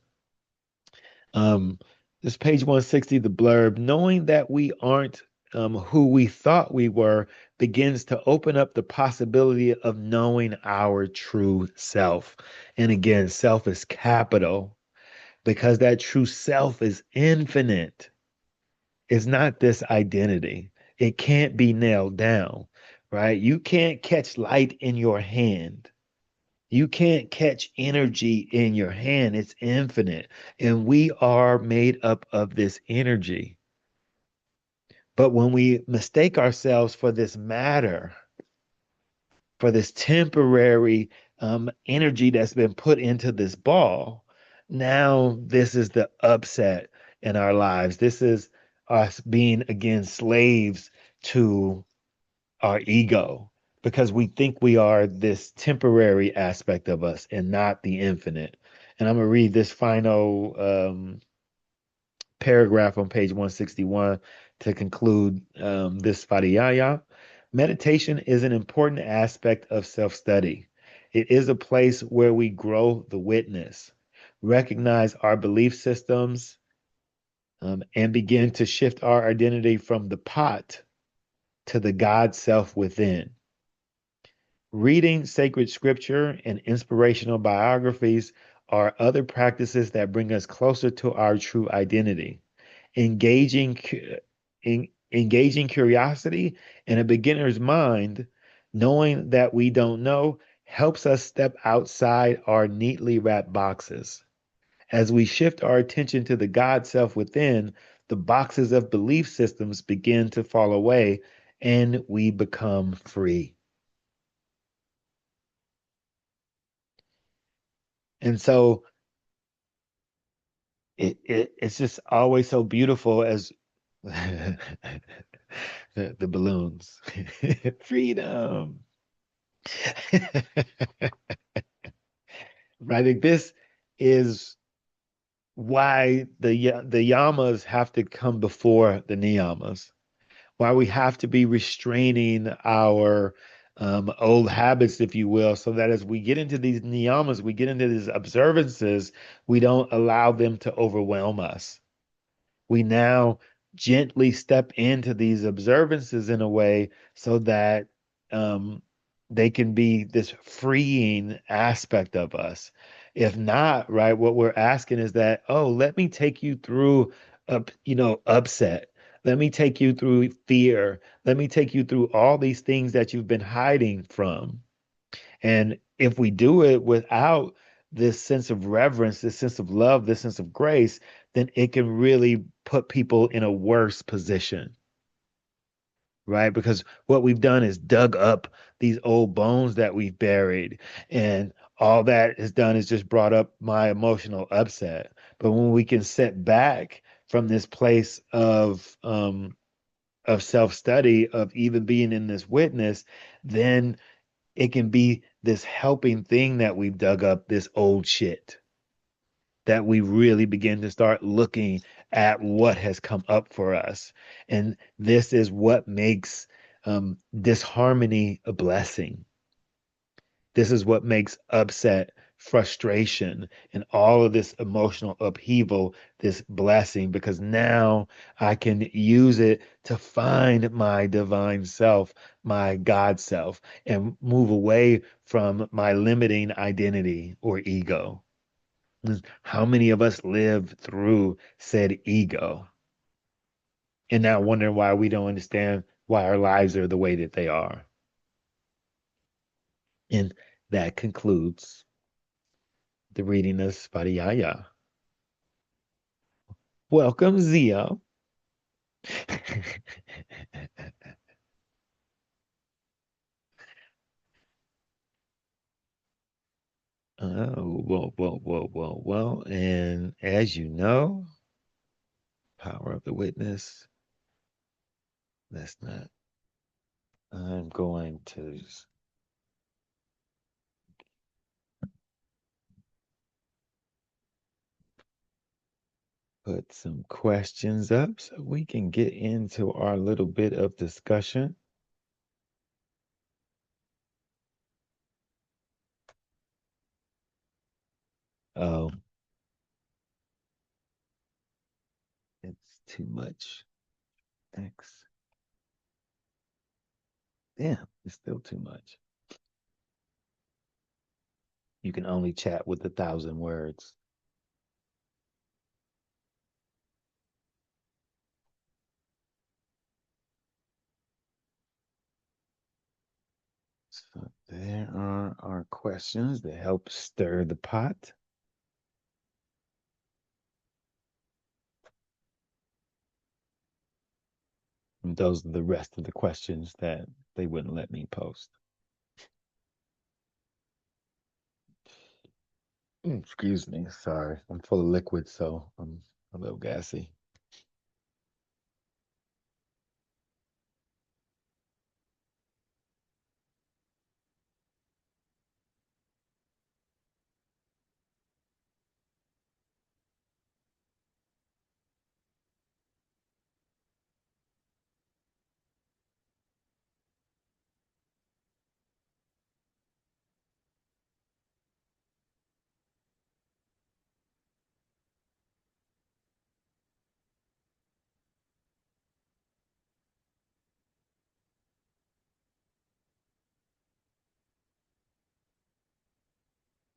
Um, this page 160, the blurb, knowing that we aren't who we thought we were begins to open up the possibility of knowing our true self. And again, self is capital because that true self is infinite. It's not this identity. It can't be nailed down, right? You can't catch light in your hand. You can't catch energy in your hand. It's infinite. And we are made up of this energy. But when we mistake ourselves for this matter, for this temporary energy that's been put into this ball, now this is the upset in our lives. This is us being, again, slaves to our ego because we think we are this temporary aspect of us and not the infinite. And I'm going to read this final paragraph on page 161 to conclude this Svadhyaya. Meditation is an important aspect of self study. It is a place where we grow the witness, recognize our belief systems, and begin to shift our identity from the pot to the God self within. Reading sacred scripture and inspirational biographies are other practices that bring us closer to our true identity. Engaging, engaging curiosity in a beginner's mind, knowing that we don't know, helps us step outside our neatly wrapped boxes. As we shift our attention to the God self within, the boxes of belief systems begin to fall away and we become free. And so it's just always so beautiful as the balloons. Freedom. I think this is why the yamas have to come before the niyamas, why we have to be restraining our old habits, if you will, so that as we get into these niyamas, we get into these observances, we don't allow them to overwhelm us. We now gently step into these observances in a way so that um, they can be this freeing aspect of us. If not, right, what we're asking is that, oh, let me take you through, upset. Let me take you through fear. Let me take you through all these things that you've been hiding from. And if we do it without this sense of reverence, this sense of love, this sense of grace, then it can really put people in a worse position, right? Because what we've done is dug up these old bones that we've buried, and all that has done is just brought up my emotional upset. But when we can sit back from this place of of self-study, of even being in this witness, then it can be this helping thing that we've dug up, this old shit, that we really begin to start looking at what has come up for us. And this is what makes disharmony a blessing. This is what makes upset, frustration, and all of this emotional upheaval this blessing, because now I can use it to find my divine self, my God self, and move away from my limiting identity or ego. How many of us live through said ego and now wondering why we don't understand why our lives are the way that they are? And that concludes the reading of Svadhyaya. Welcome, Zia. Oh, well. And as you know, power of the witness. That's not. I'm going to put some questions up so we can get into our little bit of discussion. Oh, it's too much. X. Damn, it's still too much. You can only chat with 1,000 words. So there are our questions that help stir the pot. And those are the rest of the questions that they wouldn't let me post. Excuse me. Sorry. I'm full of liquid, so I'm a little gassy.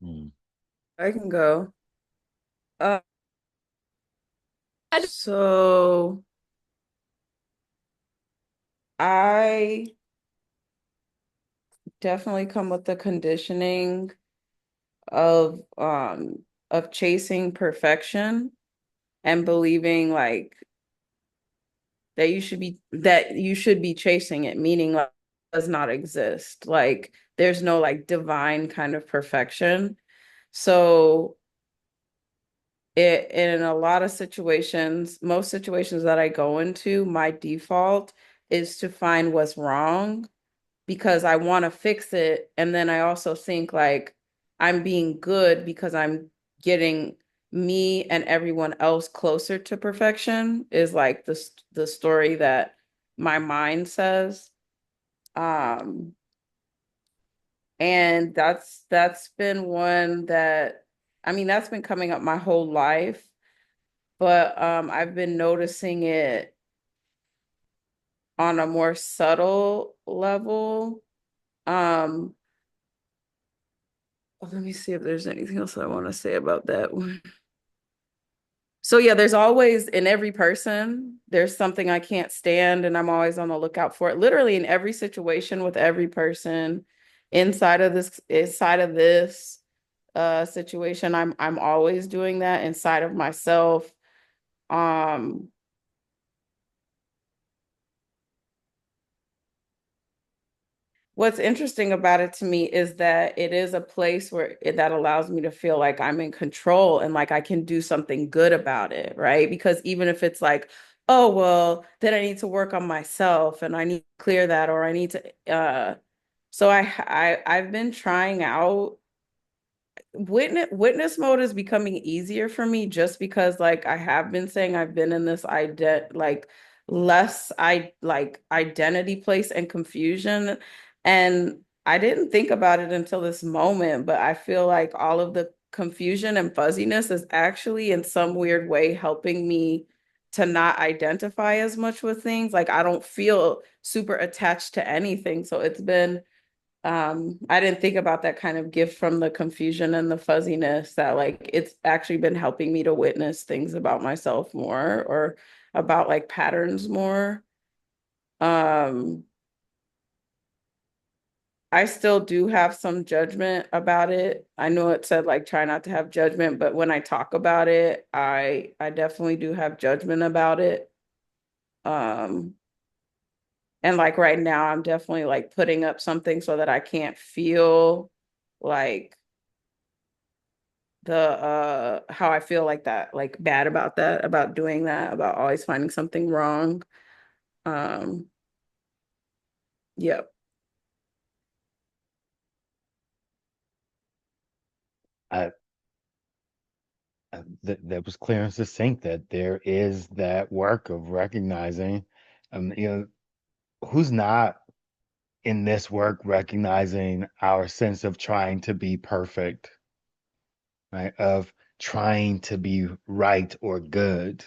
Mm. I can go. Uh, I so I definitely come with the conditioning of chasing perfection and believing like that you should be chasing it, meaning like does not exist. Like there's no like divine kind of perfection. So it in a lot of situations, most situations that I go into, my default is to find what's wrong because I want to fix it. And then I also think like I'm being good because I'm getting me and everyone else closer to perfection is like the story that my mind says. Um, and that's been one that I mean that's been coming up my whole life, but I've been noticing it on a more subtle level. Um, Let me see if there's anything else I want to say about that one. So yeah, there's always in every person, there's something I can't stand, and I'm always on the lookout for it. Literally in every situation with every person, inside of this situation, I'm always doing that inside of myself. Um, What's interesting about it to me is that it is a place that allows me to feel like I'm in control and like I can do something good about it, right? Because even if it's like oh, well, then I need to work on myself and I need to clear that, or I need to so I've been trying out witness mode is becoming easier for me just because like I have been saying I've been in this like less I like identity place and confusion, and I didn't think about it until this moment, but I feel like all of the confusion and fuzziness is actually in some weird way helping me to not identify as much with things. Like I don't feel super attached to anything, so it's been I didn't think about that kind of gift from the confusion and the fuzziness that like it's actually been helping me to witness things about myself more or about like patterns more. Um, I still do have some judgment about it. I know it said like try not to have judgment, but when I talk about it, I definitely do have judgment about it. Um, and like right now I'm definitely like putting up something so that I can't feel like the how I feel like that, like bad about that, about doing that, about always finding something wrong. Um, yeah. I, that was clear and succinct that there is that work of recognizing, you know, who's not in this work recognizing our sense of trying to be perfect, right? Of trying to be right or good.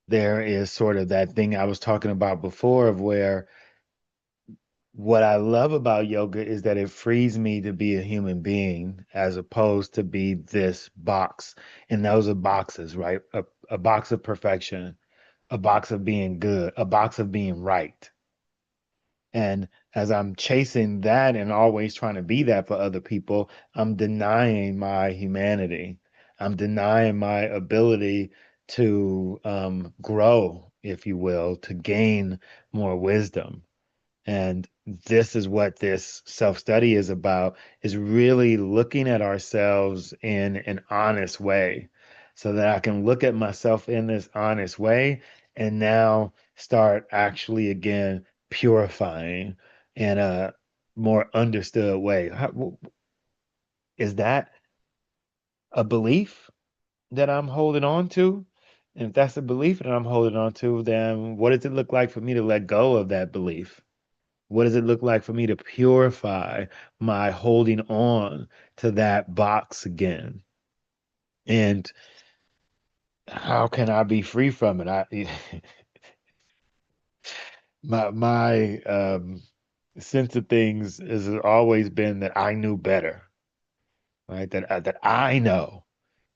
There is sort of that thing I was talking about before of where what I love about yoga is that it frees me to be a human being as opposed to be this box. And those are boxes, right? A box of perfection, a box of being good, a box of being right. And as I'm chasing that and always trying to be that for other people, I'm denying my humanity. I'm denying my ability to grow, if you will, to gain more wisdom. And this is what this self-study is about, is really looking at ourselves in an honest way so that I can look at myself in this honest way and now start actually again purifying in a more understood way. Is that a belief that I'm holding on to? And if that's a belief that I'm holding on to, then what does it look like for me to let go of that belief? What does it look like for me to purify my holding on to that box again? And how can I be free from it? I my sense of things has always been that I knew better, right? That I know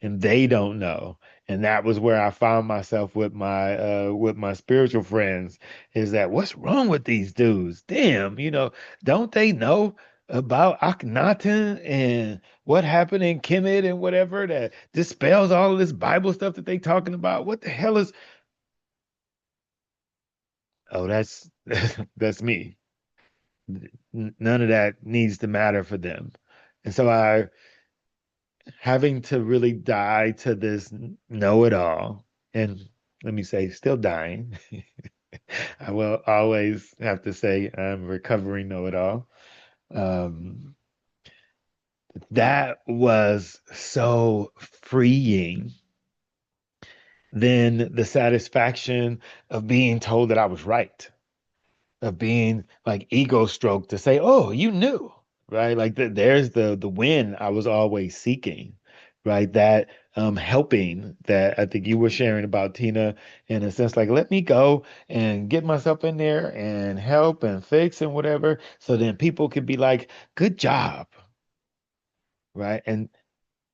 and they don't know. And that was where I found myself with my spiritual friends, is that what's wrong with these dudes? Damn, don't they know about Akhenaten and what happened in Kemet and whatever that dispels all of this Bible stuff that they talking about? What the hell is Oh, that's that's me. None of that needs to matter for them. And so I having to really die to this know-it-all, and let me say, still dying. I will always have to say I'm recovering know-it-all. Um, that was so freeing. Then the satisfaction of being told that I was right, of being like ego stroke to say, "Oh, you knew," right? Like there's the win I was always seeking, right? That helping that I think you were sharing about, Tina, in a sense, like let me go and get myself in there and help and fix and whatever, so then people could be like, "Good job," right? And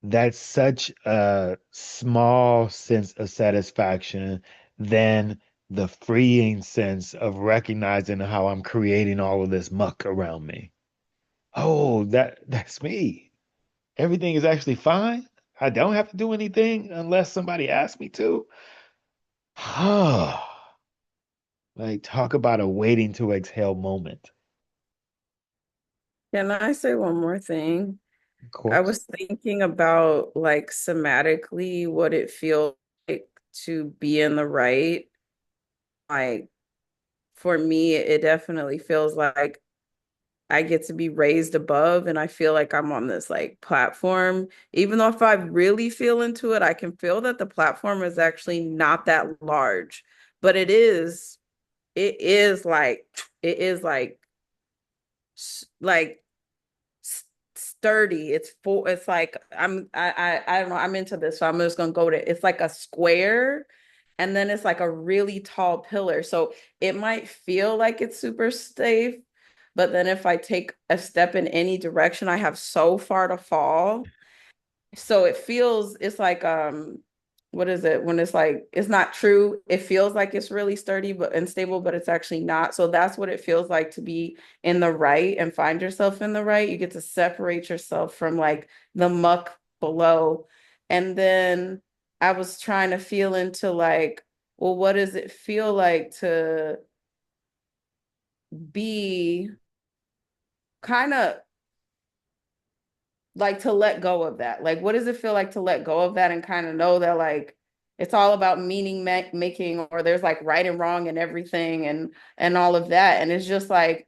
that's such a small sense of satisfaction than the freeing sense of recognizing how I'm creating all of this muck around me. Oh, that's me. Everything is actually fine. I don't have to do anything unless somebody asks me to. Like talk about a waiting to exhale moment. Can I say one more thing? Of I course. was thinking about like somatically what it feels like to be in the right. like for me, it definitely feels like I get to be raised above and I feel like I'm on this like platform. Even though if I really feel into it, I can feel that the platform is actually not that large. But it is like it is like sturdy. It's full, it's like I don't know, I'm into this, so I'm just gonna go to it's like a square and then it's like a really tall pillar. So it might feel like it's super safe, but then if I take a step in any direction, I have so far to fall. So it feels it's like what is it when it's like it's not true, it feels like it's really sturdy but and stable, but it's actually not. So that's what it feels like to be in the right and find yourself in the right. You get to separate yourself from like the muck below. And then I was trying to feel into like, well, what does it feel like to be kind of like to let go of that? Like, what does it feel like to let go of that and kind of know that like it's all about meaning making, or there's like right and wrong and everything and all of that. And it's just like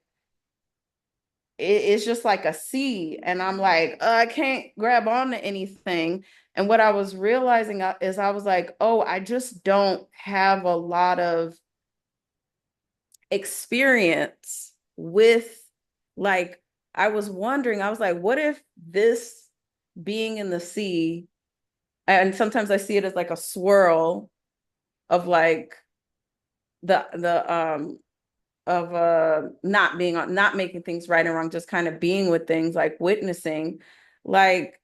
it's just like a sea. And I'm like, I can't grab on to anything. And what I was realizing is I was like, oh, I just don't have a lot of experience with like I was wondering, I was like, what if this being in the sea, and sometimes I see it as like a swirl of like the of not being on not making things right and wrong, just kind of being with things like witnessing. Like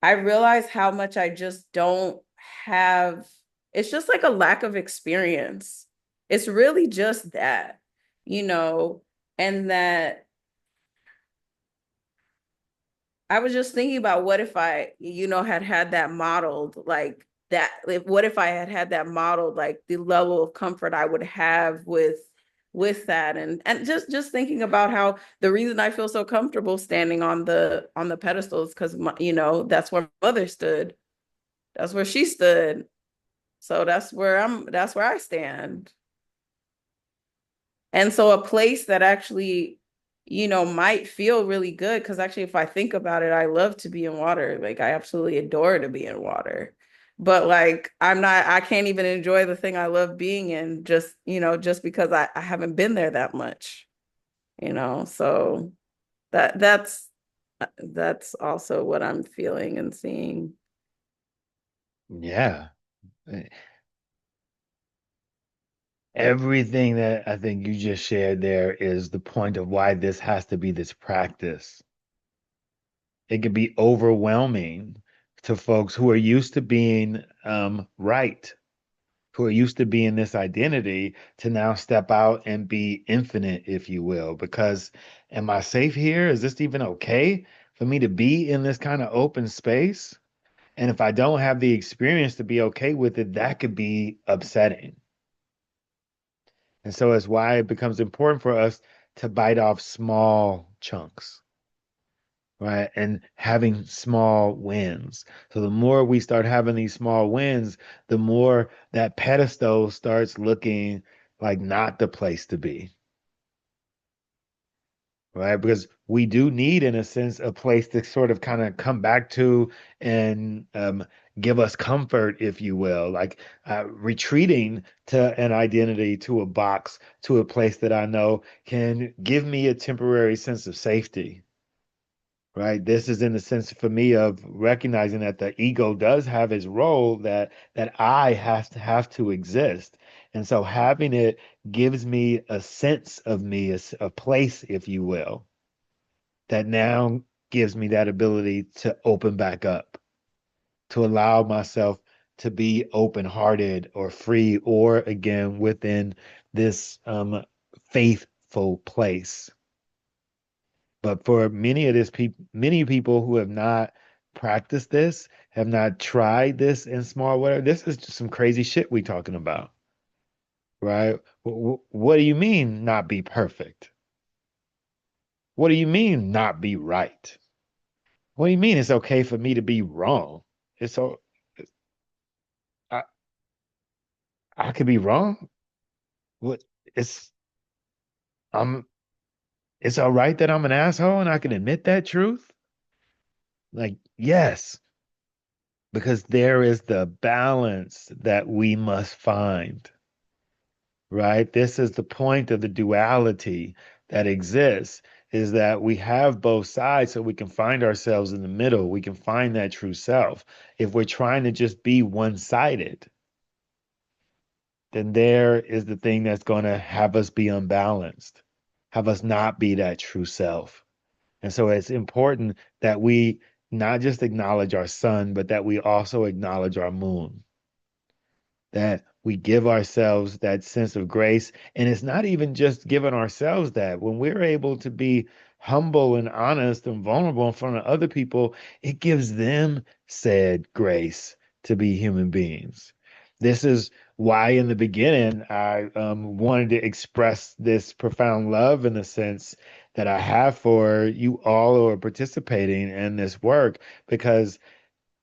I realize how much I just don't have. It's just like a lack of experience. It's really just that, you know, and that I was just thinking about what if I, had had that modeled like that. What if I had had that modeled, like the level of comfort I would have with that, and just thinking about how the reason I feel so comfortable standing on the pedestals because that's where my mother stood, that's where she stood, so that's where I stand. And so a place that actually, might feel really good because actually, if I think about it, I love to be in water. Like I absolutely adore to be in water. But like I can't even enjoy the thing I love being in just because I haven't been there that much. So that's also what I'm feeling and seeing. Yeah. Eh, Everything that I think you just shared there is the point of why this has to be this practice. It can be overwhelming to folks who are used to being right, who are used to being this identity, to now step out and be infinite, if you will. Because am I safe here? Is this even okay for me to be in this kind of open space? And if I don't have the experience to be okay with it, that could be upsetting. And so it's why it becomes important for us to bite off small chunks, right? And having small wins. So the more we start having these small wins, the more that pedestal starts looking like not the place to be, right? Because we do need, in a sense, a place to sort of kind of come back to and give us comfort, if you will, like retreating to an identity, to a box, to a place that I know can give me a temporary sense of safety. Right. This is in the sense for me of recognizing that the ego does have its role, that I have to exist. And so having it gives me a sense of me, a place, if you will, that now gives me that ability to open back up, to allow myself to be open-hearted or free, or again within this faithful place. But for many people who have not practiced this, have not tried this in small way, this is just some crazy shit we talking about, right? What do you mean not be perfect? What do you mean not be right? What do you mean it's okay for me to be wrong? It's so I I could be wrong. what it's I'm it's all right that I'm an asshole and I can admit that truth. Like, yes, because there is the balance that we must find, right? This is the point of the duality that exists, is that we have both sides so we can find ourselves in the middle. We can find that true self. If we're trying to just be one-sided, then there is the thing that's going to have us be unbalanced, have us not be that true self. And so it's important that we not just acknowledge our sun, but that we also acknowledge our moon, that we give ourselves that sense of grace. And it's not even just giving ourselves that. When we're able to be humble and honest and vulnerable in front of other people, it gives them said grace to be human beings. This is why, in the beginning, I wanted to express this profound love in the sense that I have for you all who are participating in this work, because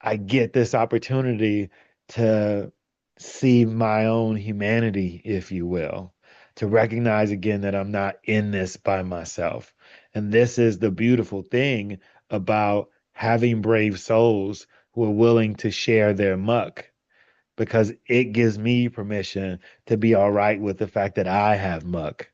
I get this opportunity to see my own humanity, if you will, to recognize again that I'm not in this by myself. And this is the beautiful thing about having brave souls who are willing to share their muck, because it gives me permission to be all right with the fact that I have muck.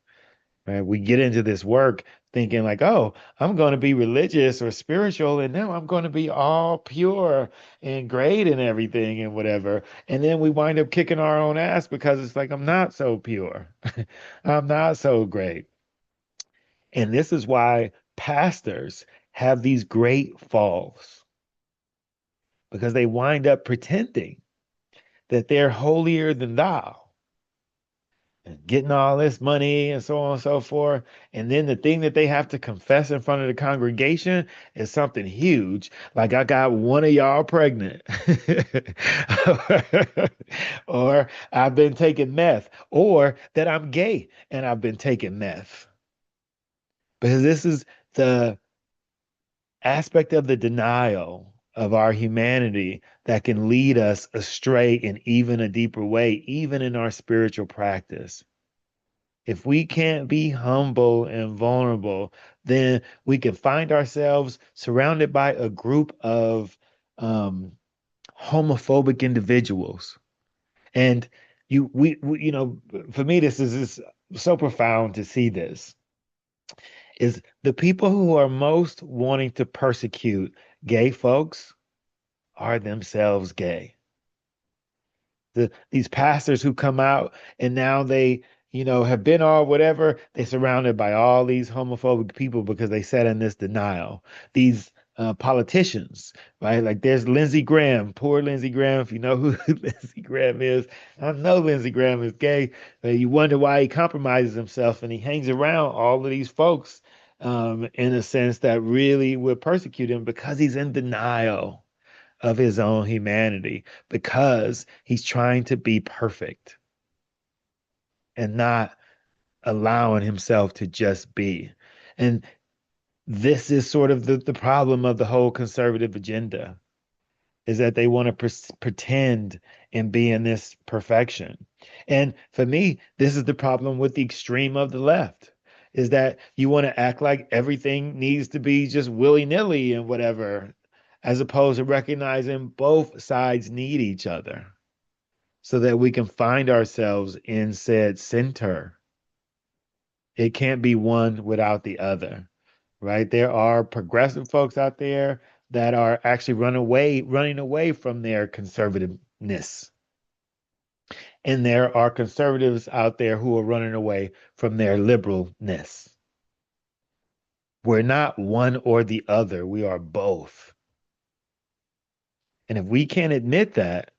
Right? We get into this work thinking like, oh, I'm going to be religious or spiritual, and now I'm going to be all pure and great and everything and whatever. And then we wind up kicking our own ass because it's like, I'm not so pure. I'm not so great. And this is why pastors have these great falls, because they wind up pretending that they're holier than thou and getting all this money and so on and so forth. And then the thing that they have to confess in front of the congregation is something huge. Like, I got one of y'all pregnant, or I've been taking meth, or that I'm gay and I've been taking meth. Because this is the aspect of the denial of our humanity that can lead us astray in even a deeper way, even in our spiritual practice. If we can't be humble and vulnerable, then we can find ourselves surrounded by a group of um, homophobic individuals. And for me, this is so profound to see this, is the people who are most wanting to persecute gay folks are themselves gay. These pastors who come out and now they, have been all whatever, they're surrounded by all these homophobic people because they sat in this denial. These politicians, right? Like, there's Lindsey Graham, poor Lindsey Graham. If you know who Lindsey Graham is, I know Lindsey Graham is gay. You wonder why he compromises himself and he hangs around all of these folks, in a sense that really would persecute him, because he's in denial of his own humanity, because he's trying to be perfect and not allowing himself to just be. And this is sort of the problem of the whole conservative agenda, is that they want to pretend and be in this perfection. And for me, this is the problem with the extreme of the left, is that you want to act like everything needs to be just willy-nilly and whatever, as opposed to recognizing both sides need each other so that we can find ourselves in said center. It can't be one without the other, right? There are progressive folks out there that are actually running away from their conservativeness. And there are conservatives out there who are running away from their liberalness. We're not one or the other, we are both. And if we can't admit that,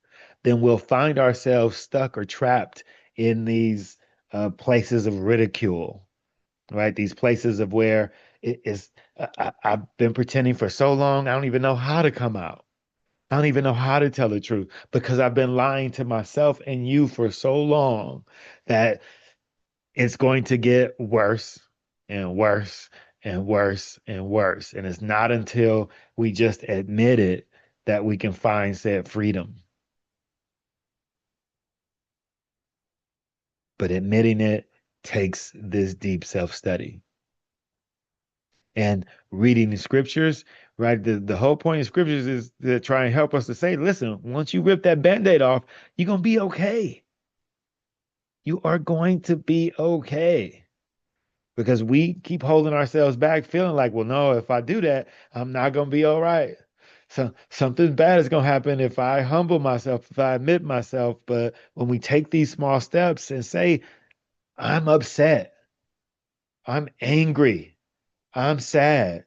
then we'll find ourselves stuck or trapped in these places of ridicule, right? These places of where it is, I've been pretending for so long, I don't even know how to come out. I don't even know how to tell the truth, because I've been lying to myself and you for so long that it's going to get worse and worse and worse and worse. And it's not until we just admit it that we can find said freedom. But admitting it takes this deep self-study. And reading the scriptures, right? The whole point of scriptures is to try and help us to say, listen, once you rip that band-aid off, you're gonna be okay. You are going to be okay. Because we keep holding ourselves back, feeling like, well, no, if I do that, I'm not gonna be all right. So something bad is gonna happen if I humble myself, if I admit myself. But when we take these small steps and say, I'm upset, I'm angry, I'm sad,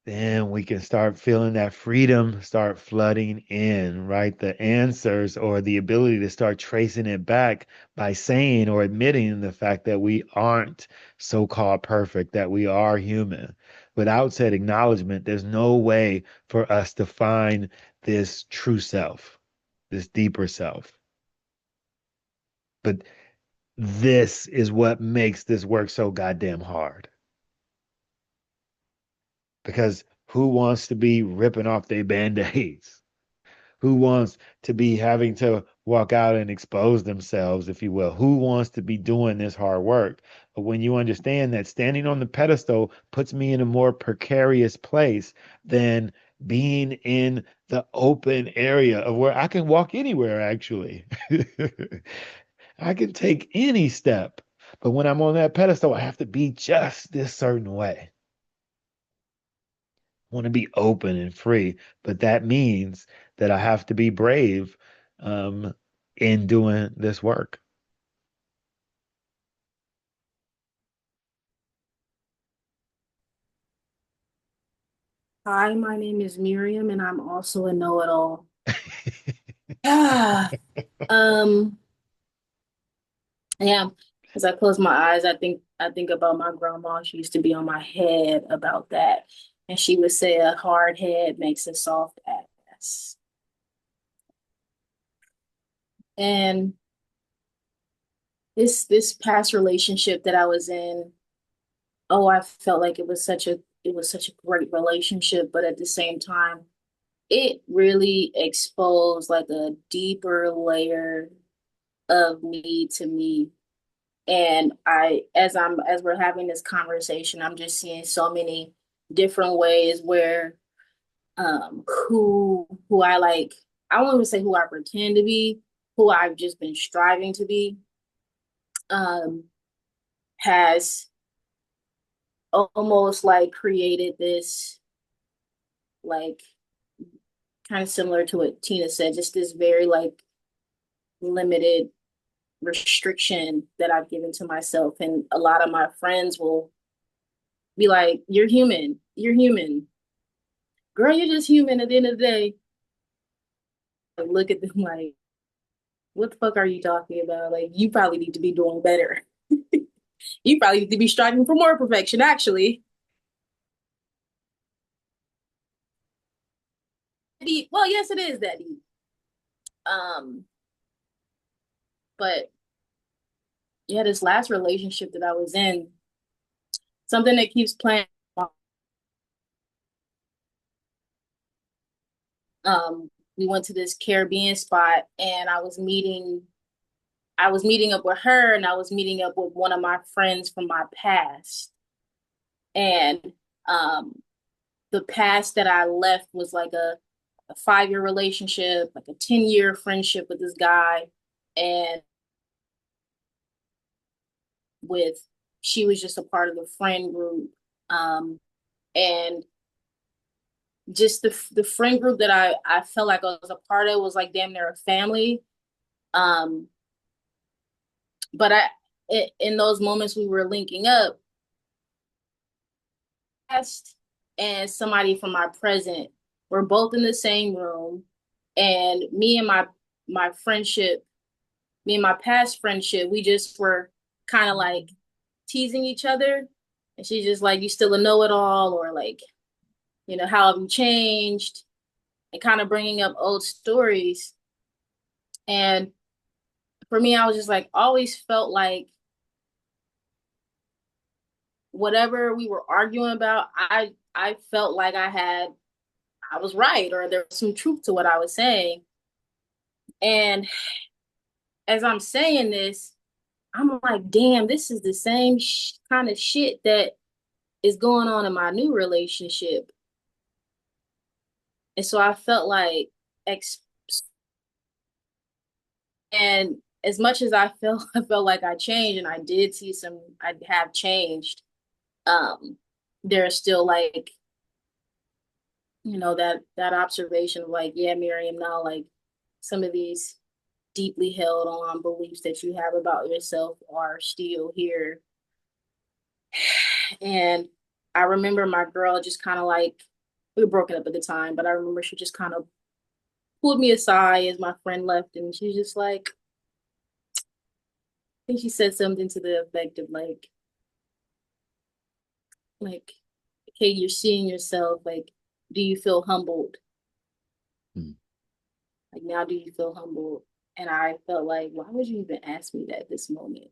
then we can start feeling that freedom start flooding in, right? The answers or the ability to start tracing it back by saying or admitting the fact that we aren't so-called perfect, that we are human. Without said acknowledgement, there's no way for us to find this true self, this deeper self. But this is what makes this work so goddamn hard. Because who wants to be ripping off their band-aids? Who wants to be having to walk out and expose themselves, if you will? Who wants to be doing this hard work? But when you understand that standing on the pedestal puts me in a more precarious place than being in the open area of where I can walk anywhere, actually. I can take any step. But when I'm on that pedestal, I have to be just this certain way. Want to be open and free, but that means that I have to be brave um, in doing this work. Hi, my name is Miriam, and I'm also a know-it-all. Ah, um, yeah. As I close my eyes, I think about my grandma. She used to be on my head about that, and she would say, "A hard head makes a soft ass." And this past relationship that I was in, oh, I felt like it was such a great relationship, but at the same time, it really exposed like a deeper layer of me to me. And as we're having this conversation, I'm just seeing so many different ways where who I like, I won't even say who I pretend to be, who I've just been striving to be, um has almost like created this, like, kind of similar to what Tina said, just this very like limited restriction that I've given to myself. And a lot of my friends will be like, "You're human. You're human. Girl, you're just human at the end of the day." I look at them like, what the fuck are you talking about? Like, you probably need to be doing better. You probably need to be striving for more perfection, actually. Deep. Well, yes, it is that deep. Um, but yeah, this last relationship that I was in, something that keeps playing. We went to this Caribbean spot, and I was meeting up with her, and I was meeting up with one of my friends from my past. And um, the past that I left was like a 5-year relationship, like a 10-year friendship with this guy. And with she was just a part of the friend group. And just the friend group that I felt like I was a part of was like damn near a family. Um, but in those moments we were linking up, past and somebody from my present were both in the same room, and my friendship, me and my past friendship, we just were kind of like teasing each other, and she's just like, "You still a know-it-all," or like, "How have you changed?" And kind of bringing up old stories. And for me, I was just like, always felt like whatever we were arguing about, I felt like I was right, or there was some truth to what I was saying. And as I'm saying this, I'm like, damn, this is the same kind of shit that is going on in my new relationship. And so I felt like, and as much as I felt like I changed, and I did see I have changed. There's still like, that observation of like, yeah, Miriam, now like some of these deeply held on beliefs that you have about yourself are still here. And I remember my girl just kind of like, we were broken up at the time, but I remember she just kind of pulled me aside as my friend left, and she was just like, I think she said something to the effect of like, okay, you're seeing yourself, like, do you feel humbled? Mm. Like, now do you feel humbled? And I felt like, why would you even ask me that this moment?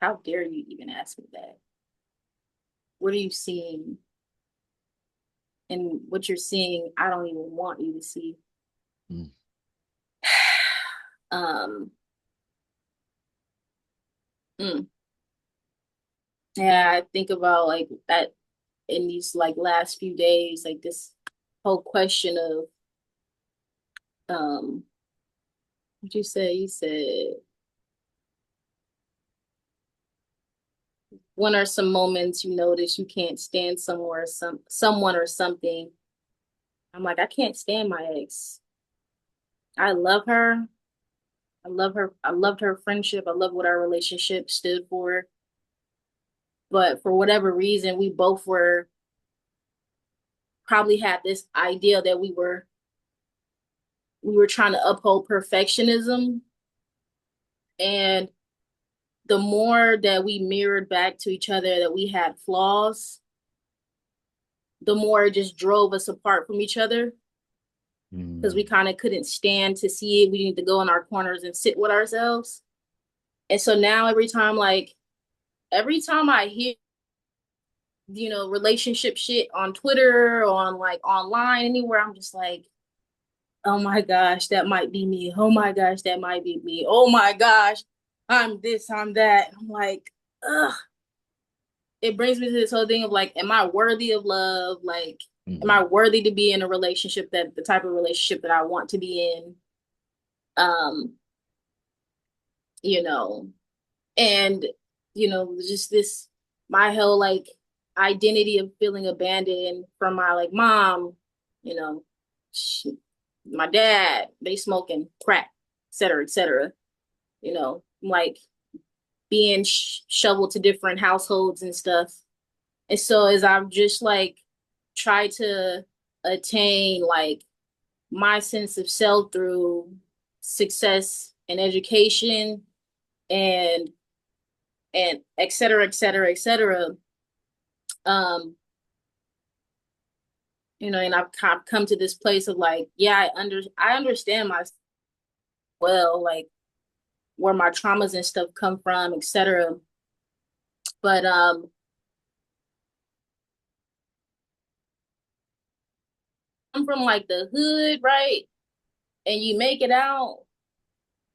How dare you even ask me that? What are you seeing? And what you're seeing, I don't even want you to see. Mm. um, mm. Yeah, I think about like that in these like last few days, like this whole question of what you say? You said, when are some moments you notice you can't stand somewhere, someone or something? I'm like, I can't stand my ex. I love her. I love her. I loved her friendship. I love what our relationship stood for. But for whatever reason, we both were probably had this idea that we were trying to uphold perfectionism. And the more that we mirrored back to each other that we had flaws, the more it just drove us apart from each other, because we Mm. kind of couldn't stand to see it. We need to go in our corners and sit with ourselves. And so now every time I hear, relationship shit on Twitter or on like online anywhere, I'm just like, oh my gosh, that might be me. Oh my gosh, that might be me. Oh my gosh, I'm this, I'm that. And I'm like, ugh. It brings me to this whole thing of like, am I worthy of love? Like, am I Mhm. worthy to be in a relationship, that the type of relationship that I want to be in? Um, you know, and just this, my whole like identity of feeling abandoned from my like mom, you know, she, my dad, they smoking crack, et cetera, like being shoveled to different households and stuff. And so as I've just like tried to attain like my sense of self through success and education and et cetera, et cetera, et cetera. Um, and I've come to this place of like, yeah, I understand myself well, like where my traumas and stuff come from, et cetera. But I'm from like the hood, right? And you make it out,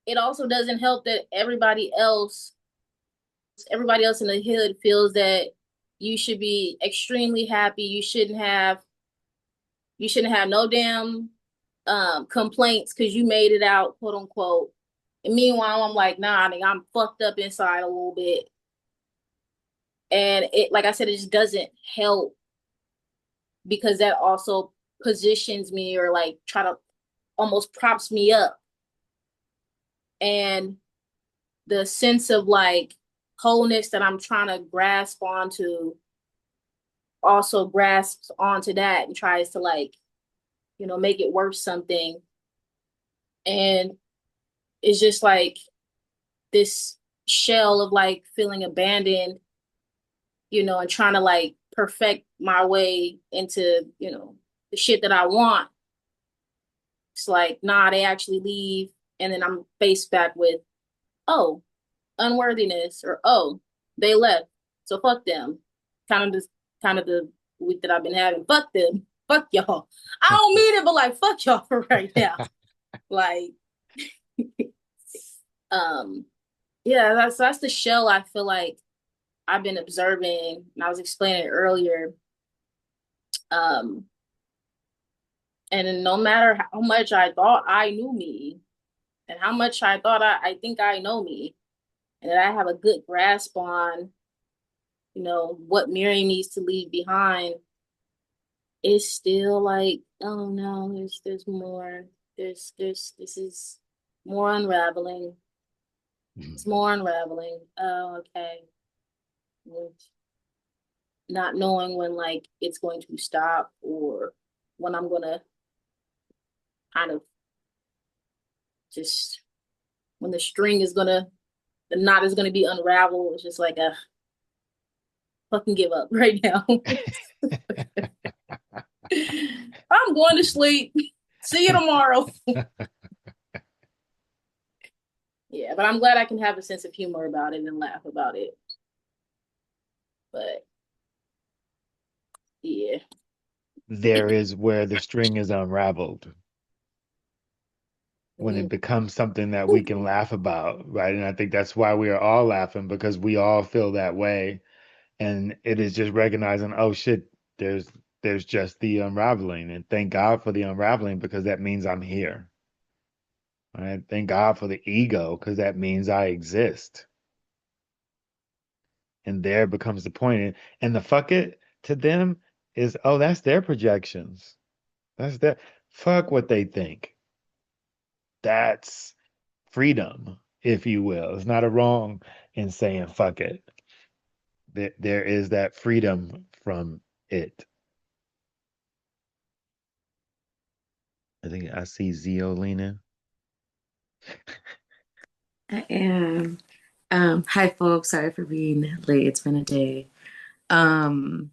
it also doesn't help that everybody else in the hood feels that you should be extremely happy. You shouldn't have no damn complaints because you made it out, quote unquote. And meanwhile, I'm like, nah, I mean, I'm fucked up inside a little bit. And it, like I said, it just doesn't help, because that also positions me, or like try to almost props me up. And the sense of like wholeness that I'm trying to grasp onto also grasps onto that and tries to like, make it worth something. And it's just like this shell of like feeling abandoned, and trying to like perfect my way into, the shit that I want. It's like, nah, they actually leave. And then I'm faced back with, oh, unworthiness, or oh, they left. So fuck them. Kind of the week that I've been having. Fuck them. Fuck y'all. I don't mean it, but like fuck y'all for right now. Like Um, yeah, that's the shell I feel like I've been observing, and I was explaining it earlier. Um, and then no matter how much I thought I knew me, and how much I thought I think I know me, and that I have a good grasp on, what Mary needs to leave behind, it's still like, oh no, there's more. This is more unraveling. It's more unraveling. Oh, okay. Not knowing when like it's going to stop or when I'm gonna kind of just when the knot is gonna be unraveled. It's just like a fucking give up right now. I'm going to sleep. See you tomorrow. Yeah, but I'm glad I can have a sense of humor about it and laugh about it. But yeah. There is where the string is unraveled when it Mm. becomes something that we can laugh about, right? And I think that's why we are all laughing because we all feel that way. And it is just recognizing, oh shit, there's just the unraveling. And thank God for the unraveling because that means I'm here. Right? Thank God for the ego because that means I exist. And there becomes the point. And the fuck it to them is, oh, that's their projections. That's their fuck what they think. That's freedom, if you will. It's not a wrong in saying fuck it. There is that freedom from it. I think I see Zio leaning. I am. Hi folks, sorry for being late. It's been a day. Um,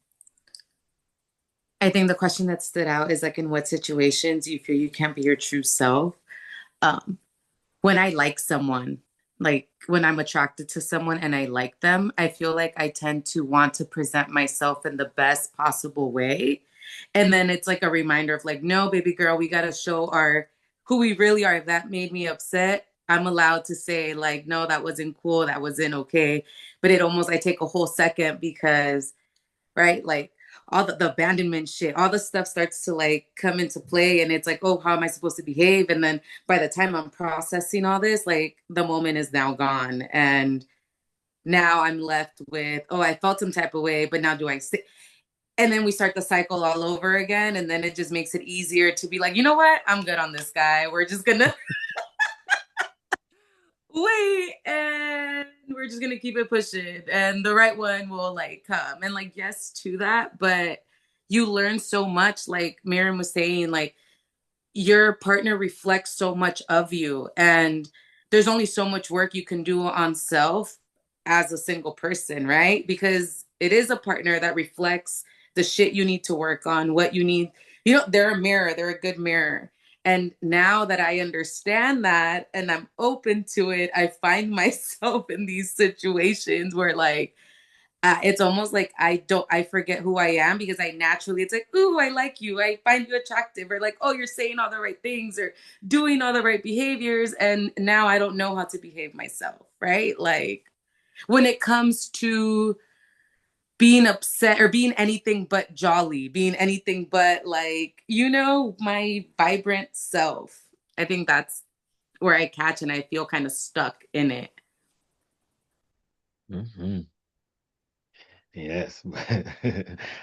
I think the question that stood out is like in what situations you feel you can't be your true self. Um, when I like someone, like when I'm attracted to someone and I like them, I feel like I tend to want to present myself in the best possible way. And then it's like a reminder of like, no, baby girl, we gotta show our who we really are. If that made me upset, I'm allowed to say, like, no, that wasn't cool, that wasn't okay. But it almost I take a whole second because, right, like all the abandonment shit, all the stuff starts to like come into play and it's like, oh, how am I supposed to behave? And then by the time I'm processing all this, like the moment is now gone. And now I'm left with, oh, I felt some type of way, but now do I stay? And then we start the cycle all over again. And then it just makes it easier to be like, you know what? I'm good on this guy. We're just gonna wait and we're just gonna keep it pushing. And the right one will like come. And like, yes to that, but you learn so much, like Miriam was saying, like your partner reflects so much of you and there's only so much work you can do on self as a single person, right? Because it is a partner that reflects the shit you need to work on, what you need. They're a mirror, they're a good mirror. And now that I understand that and I'm open to it, I find myself in these situations where like it's almost like I forget who I am because I naturally, it's like, ooh, I like you. I find you attractive. Or like, oh, you're saying all the right things or doing all the right behaviors. And now I don't know how to behave myself, right? Like when it comes to being upset or being anything but jolly, being anything but like, my vibrant self. I think that's where I catch and I feel kind of stuck in it. Hmm. Yes.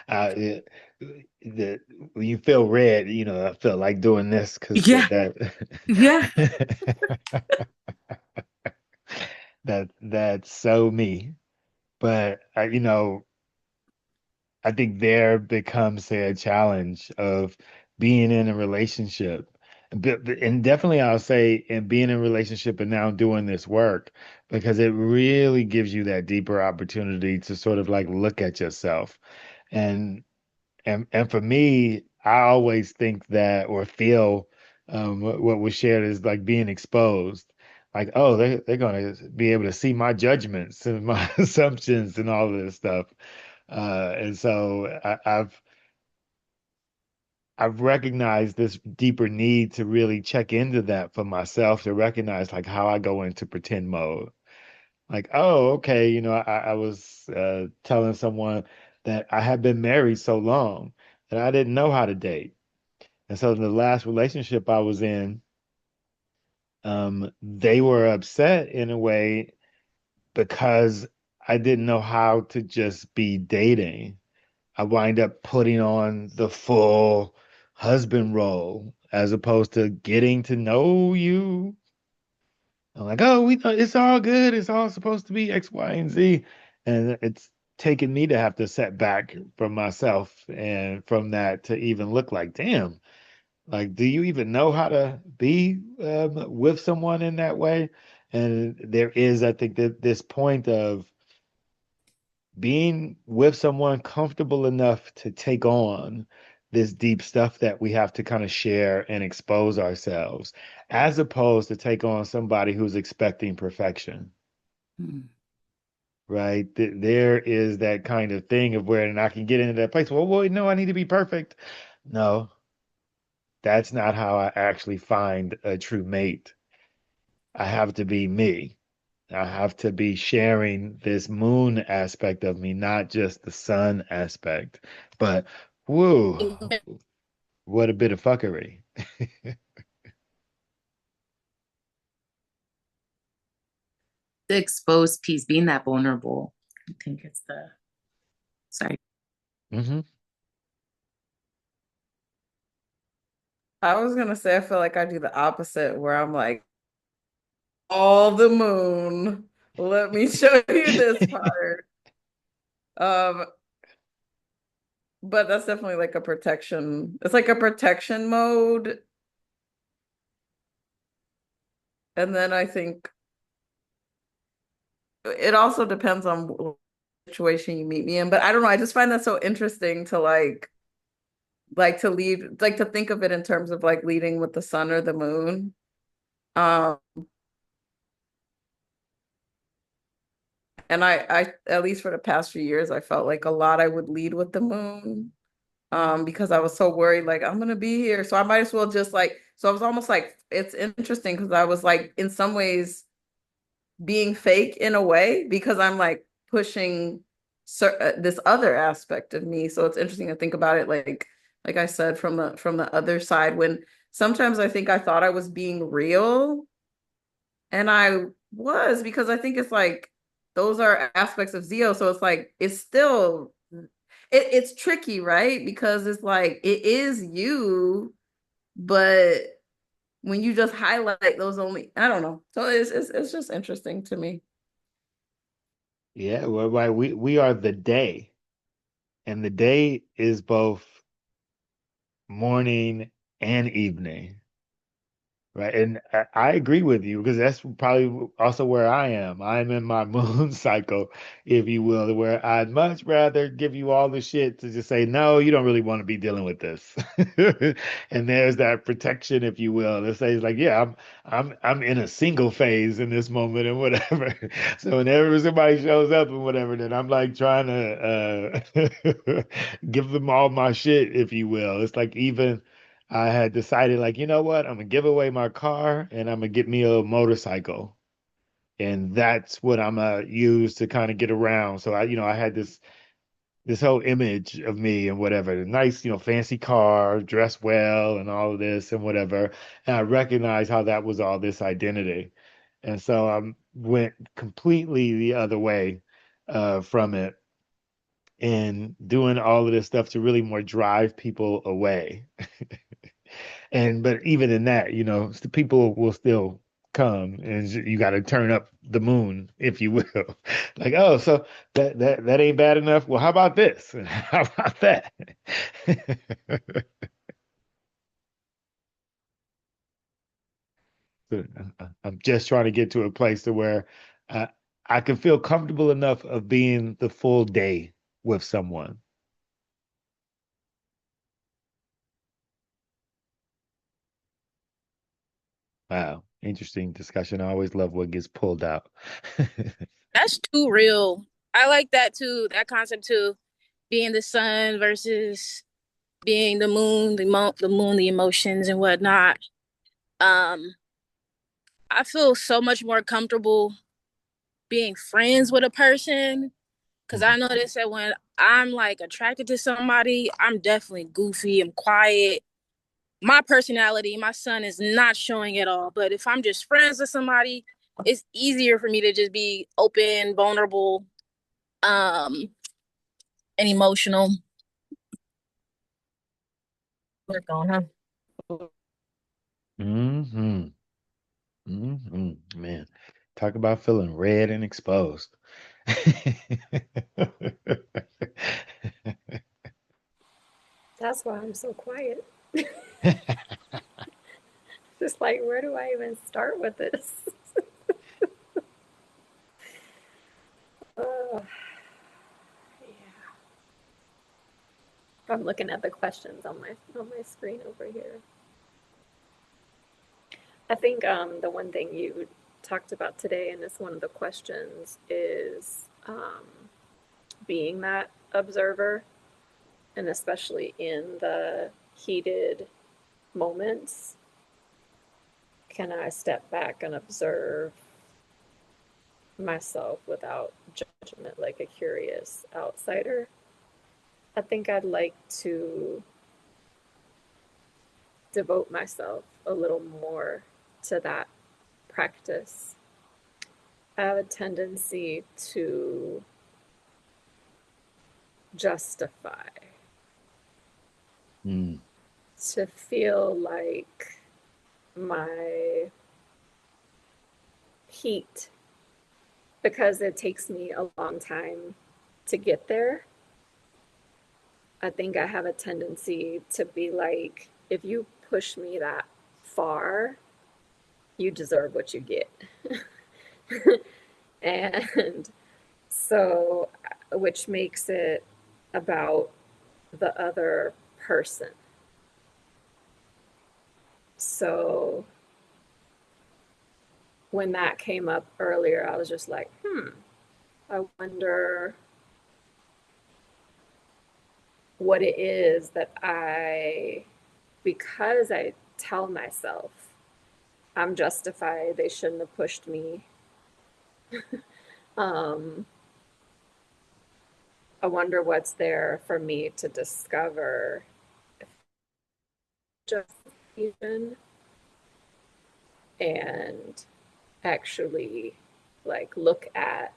It, when you feel red, I feel like doing this because Yeah. Yeah. that's so me. But I think there becomes a challenge of being in a relationship. And definitely I'll say in being in a relationship and now doing this work because it really gives you that deeper opportunity to sort of like look at yourself. And and for me, I always think that or feel what was shared is like being exposed. Like, oh, they're gonna be able to see my judgments and my assumptions and all of this stuff. And so I've I've recognized this deeper need to really check into that for myself, to recognize like how I go into pretend mode. Like, oh, okay, I was telling someone that I had been married so long that I didn't know how to date. And so in the last relationship I was in, they were upset in a way because I didn't know how to just be dating. I wind up putting on the full husband role as opposed to getting to know you. I'm like, oh, we thought it's all good. It's all supposed to be X, Y, and Z. And it's taken me to have to set back from myself and from that to even look like, damn, like, do you even know how to be with someone in that way? And there is, I think, that this point of being with someone comfortable enough to take on this deep stuff that we have to kind of share and expose ourselves, as opposed to take on somebody who's expecting perfection, Mm. right? There is that kind of thing of where, and I can get into that place. Well, no, I need to be perfect. No, that's not how I actually find a true mate. I have to be me. I have to be sharing this moon aspect of me, not just the sun aspect. But whoa, what a bit of fuckery. The exposed piece, being that vulnerable. I think it's the sorry. Hmm. I was gonna say I feel like I do the opposite where I'm like, all the moon. Let me show you this part. Um, but that's definitely like a protection. It's like a protection mode. And then I think it also depends on what situation you meet me in. But I don't know. I just find that so interesting to like to lead, like to think of it in terms of like leading with the sun or the moon. Um, and at least for the past few years, I felt like a lot I would lead with the moon. Because I was so worried, like I'm gonna be here. So I might as well just like, so I was almost like, it's interesting because I was like, in some ways, being fake in a way, because I'm like pushing this other aspect of me. So it's interesting to think about it, like I said, from the other side, when sometimes I think I thought I was being real, and I was, because I think it's like those are aspects of Zio. So it's like it's still it's tricky, right? Because it's like it is you, but when you just highlight those only, I don't know. So it's just interesting to me. Yeah, well, right. We are the day, and the day is both morning and evening. Right. And I agree with you because that's probably also where I am. I'm in my moon cycle, if you will, where I'd much rather give you all the shit to just say, no, you don't really want to be dealing with this. And there's that protection, if you will, that says like, yeah, I'm in a single phase in this moment and whatever. So whenever somebody shows up and whatever, then I'm like trying to give them all my shit, if you will. It's like even I had decided, like, you know what? I'm gonna give away my car and I'm gonna get me a motorcycle. And that's what I'm gonna use to kind of get around. So I had this whole image of me and whatever, the nice, fancy car, dressed well, and all of this and whatever. And I recognized how that was all this identity. And so I went completely the other way from it and doing all of this stuff to really more drive people away. And but even in that, the people will still come, and you got to turn up the moon, if you will. Like, oh, so that ain't bad enough. Well, how about this? How about that? So, I'm just trying to get to a place to where uh, I can feel comfortable enough of being the full day with someone. Wow, interesting discussion. I always love what gets pulled out. That's too real. I like that too, that concept too. Being the sun versus being the moon, the moon, the emotions and whatnot. Um, I feel so much more comfortable being friends with a person because I notice that when I'm like attracted to somebody, I'm definitely goofy, I'm quiet. My personality, my son is not showing at all. But if I'm just friends with somebody, it's easier for me to just be open, vulnerable, um, and emotional. We're going, huh? Hmm. Man, talk about feeling red and exposed. That's why I'm so quiet. Just like, where do I even start with this? Oh, yeah. I'm looking at the questions on my screen over here. I think the one thing you talked about today, and it's one of the questions, is being that observer, and especially in the heated moments, can I step back and observe myself without judgment, like a curious outsider? I think I'd like to devote myself a little more to that practice. I have a tendency to justify, Mm, to feel like my heat, because it takes me a long time to get there. I think I have a tendency to be like, if you push me that far, you deserve what you get. And so, which makes it about the other person. So, when that came up earlier, I was just like, I wonder what it is that because I tell myself I'm justified, they shouldn't have pushed me. Um, I wonder what's there for me to discover, just even, and actually like look at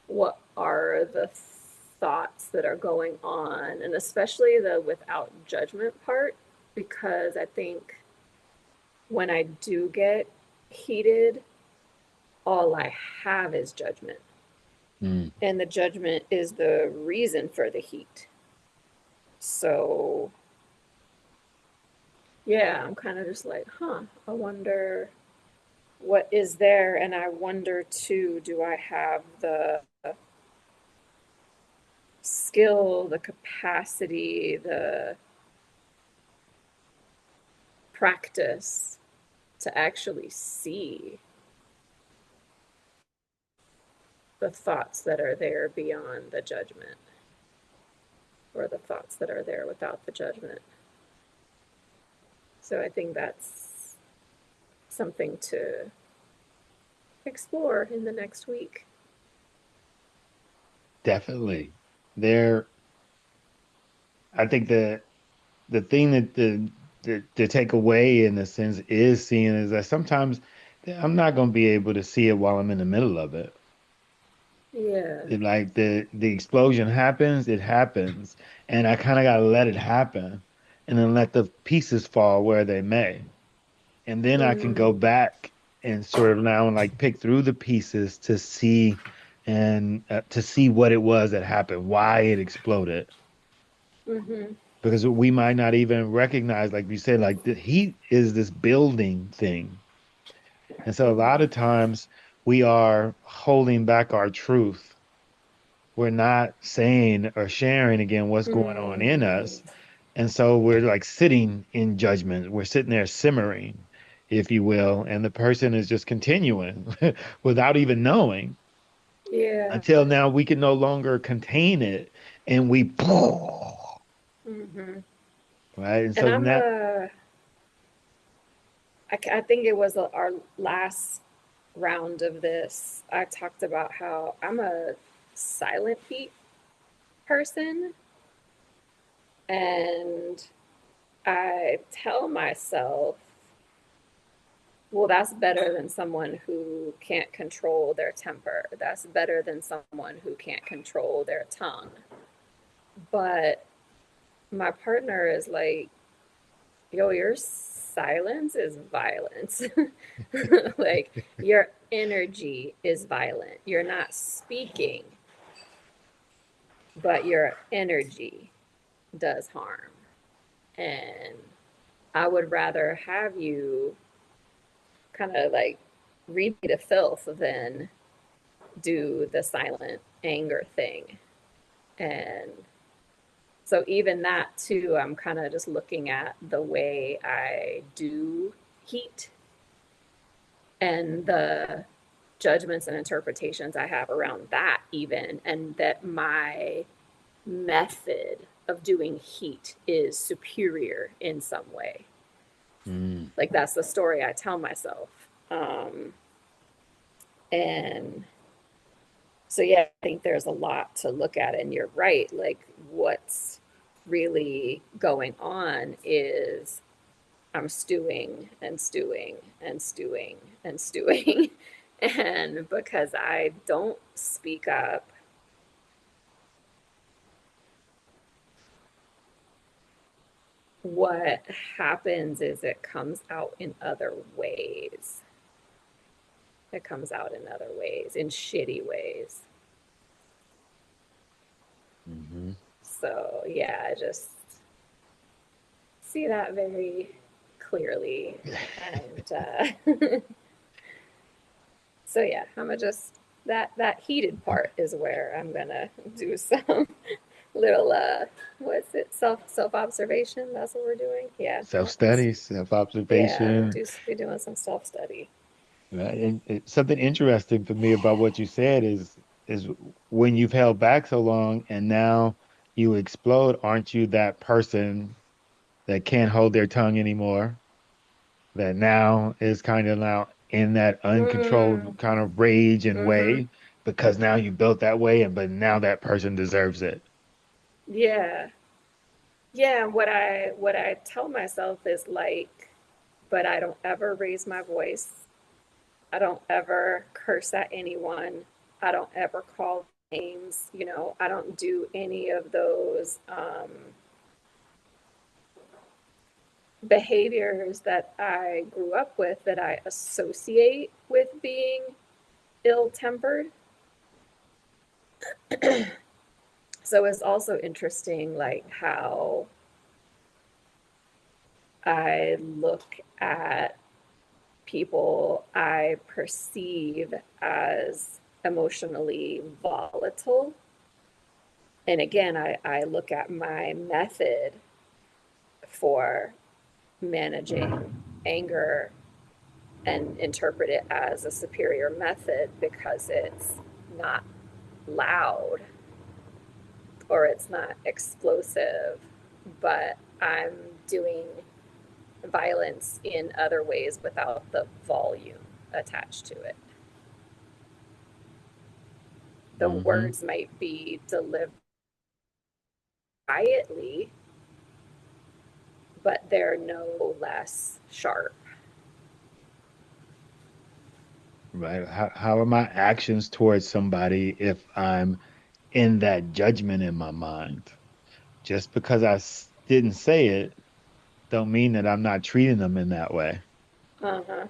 what are the thoughts that are going on, and especially the without judgment part, because I think when I do get heated, all I have is judgment. mm. And the judgment is the reason for the heat. So, yeah, I'm kind of just like, I wonder what is there. And I wonder too, do I have the skill, the capacity, the practice to actually see the thoughts that are there beyond the judgment, or the thoughts that are there without the judgment? So I think that's something to explore in the next week. Definitely. There, I think the thing that the take away in a sense is seeing is that sometimes I'm not going to be able to see it while I'm in the middle of it. Yeah. Like the explosion happens, it happens, and I kind of got to let it happen, and then let the pieces fall where they may, and then I can go Mm, back and sort of now and like pick through the pieces to see and to see what it was that happened, why it exploded, mm-hmm. because we might not even recognize, like you said, like the heat is this building thing, and so a lot of times we are holding back our truth. We're not saying or sharing again what's going on in Mm, us. And so we're like sitting in judgment. We're sitting there simmering, if you will, and the person is just continuing without even knowing yeah. until now we can no longer contain it and we Mm-hmm. right? And And so I'm now, a, I think it was our last round of this. I talked about how I'm a silent heat person, and I tell myself, well, that's better than someone who can't control their temper. That's better than someone who can't control their tongue. But my partner is like, yo, your silence is violence. Like, your energy is violent. You're not speaking, but your energy does harm. And I would rather have you kind of like read me to filth than do the silent anger thing. And so, even that too, I'm kind of just looking at the way I do heat and the judgments and interpretations I have around that, even, and that my method of doing heat is superior in some way. mm, Like, that's the story I tell myself. And so, yeah, I think there's a lot to look at, and you're right. Like, what's really going on is I'm stewing and stewing and stewing and stewing. And because I don't speak up, what happens is it comes out in other ways. It comes out in other ways, in shitty ways. hmm. So, yeah, I just see that very clearly. And so, yeah, I'm gonna just, that heated part is where I'm gonna do some little what's it, self observation. That's what we're doing. Yeah, Self-study, yeah, self-observation. be doing some self study. Right? And something interesting for me about what you said is when you've held back so long and now you explode, aren't you that person that can't hold their tongue anymore? That now is kind of now in that Mm, uncontrolled kind of rage and mm-hmm. way because now you built that way and but now that person deserves it. Yeah, yeah. What I tell myself is like, but I don't ever raise my voice. I don't ever curse at anyone. I don't ever call names. I don't do any of those behaviors that I grew up with that I associate with being ill tempered. So it's also interesting, like, how I look at people I perceive as emotionally volatile. And again, I look at my method for managing anger and interpret it as a superior method because it's not loud or it's not explosive, but I'm doing violence in other ways without the volume attached to it. The Hmm. words might be delivered quietly, but they're no less sharp. Right? How are my actions towards somebody if I'm in that judgment in my mind? Just because didn't say it, don't mean that I'm not treating them in that way. Uh huh.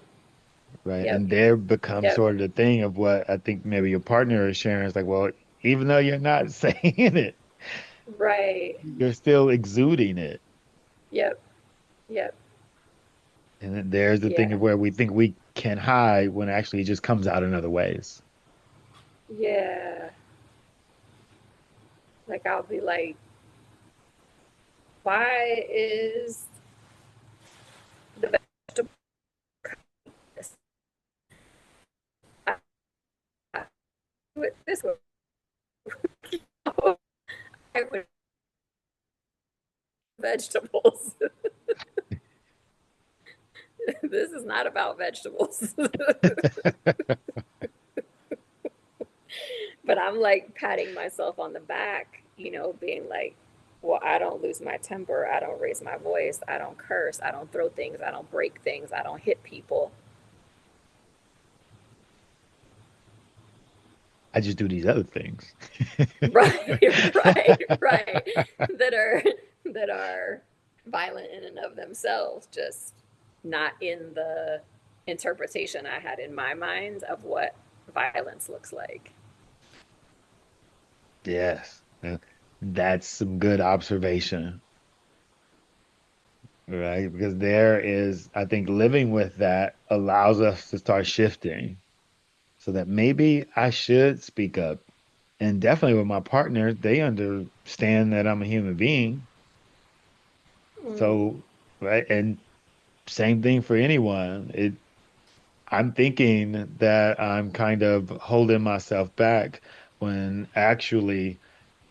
Right. Yep. And there becomes Yep. sort of the thing of what I think maybe your partner is sharing. It's like, well, even though you're not saying it, Right. you're still exuding it. Yep. Yep. And then there's the thing Yeah. of where we think we can hide when actually it just comes out in other ways. Yeah. Like, I'll be like, why is the vegetable this? I do it this way. I would vegetables. This is not about vegetables. But I'm like patting myself on the back, being like, well, I don't lose my temper. I don't raise my voice. I don't curse. I don't throw things. I don't break things. I don't hit people. I just do these other things. Right, right. That are that are violent in and of themselves, just not in the interpretation I had in my mind of what violence looks like. Yes, that's some good observation, right? Because there is, I think, living with that allows us to start shifting so that maybe I should speak up. And definitely with my partner, they understand that I'm a human being. Mm, So, right, and same thing for anyone. I'm thinking that I'm kind of holding myself back when actually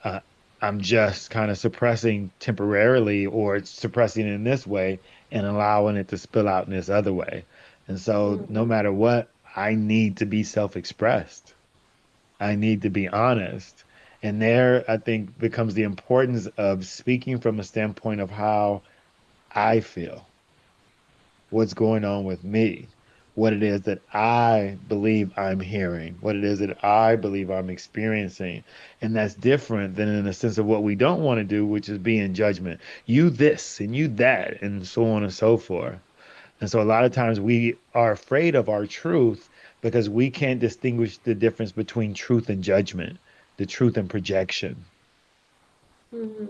uh, I'm just kind of suppressing temporarily or suppressing in this way and allowing it to spill out in this other way. And so no mm-hmm, matter what, I need to be self-expressed. I need to be honest. And there, I think, becomes the importance of speaking from a standpoint of how I feel, what's going on with me, what it is that I believe I'm hearing, what it is that I believe I'm experiencing. And that's different than in the sense of what we don't want to do, which is be in judgment. You this and you that, and so on and so forth. And so a lot of times we are afraid of our truth because we can't distinguish the difference between truth and judgment, the truth and projection, mm-hmm,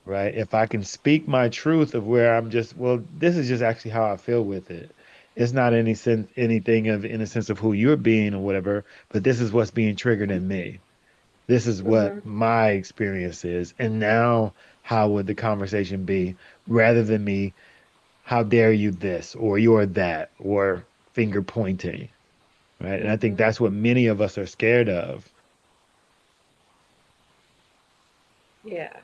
right? If I can speak my truth of where I'm just, well, this is just actually how I feel with it. It's not any sense anything of in a sense of who you're being or whatever, but this is what's being triggered in me. This is what mm-hmm, my experience is. And now how would the conversation be rather than me, how dare you this or you're that or finger pointing, right? And I think mm-hmm. that's what many of us are scared of. Yeah,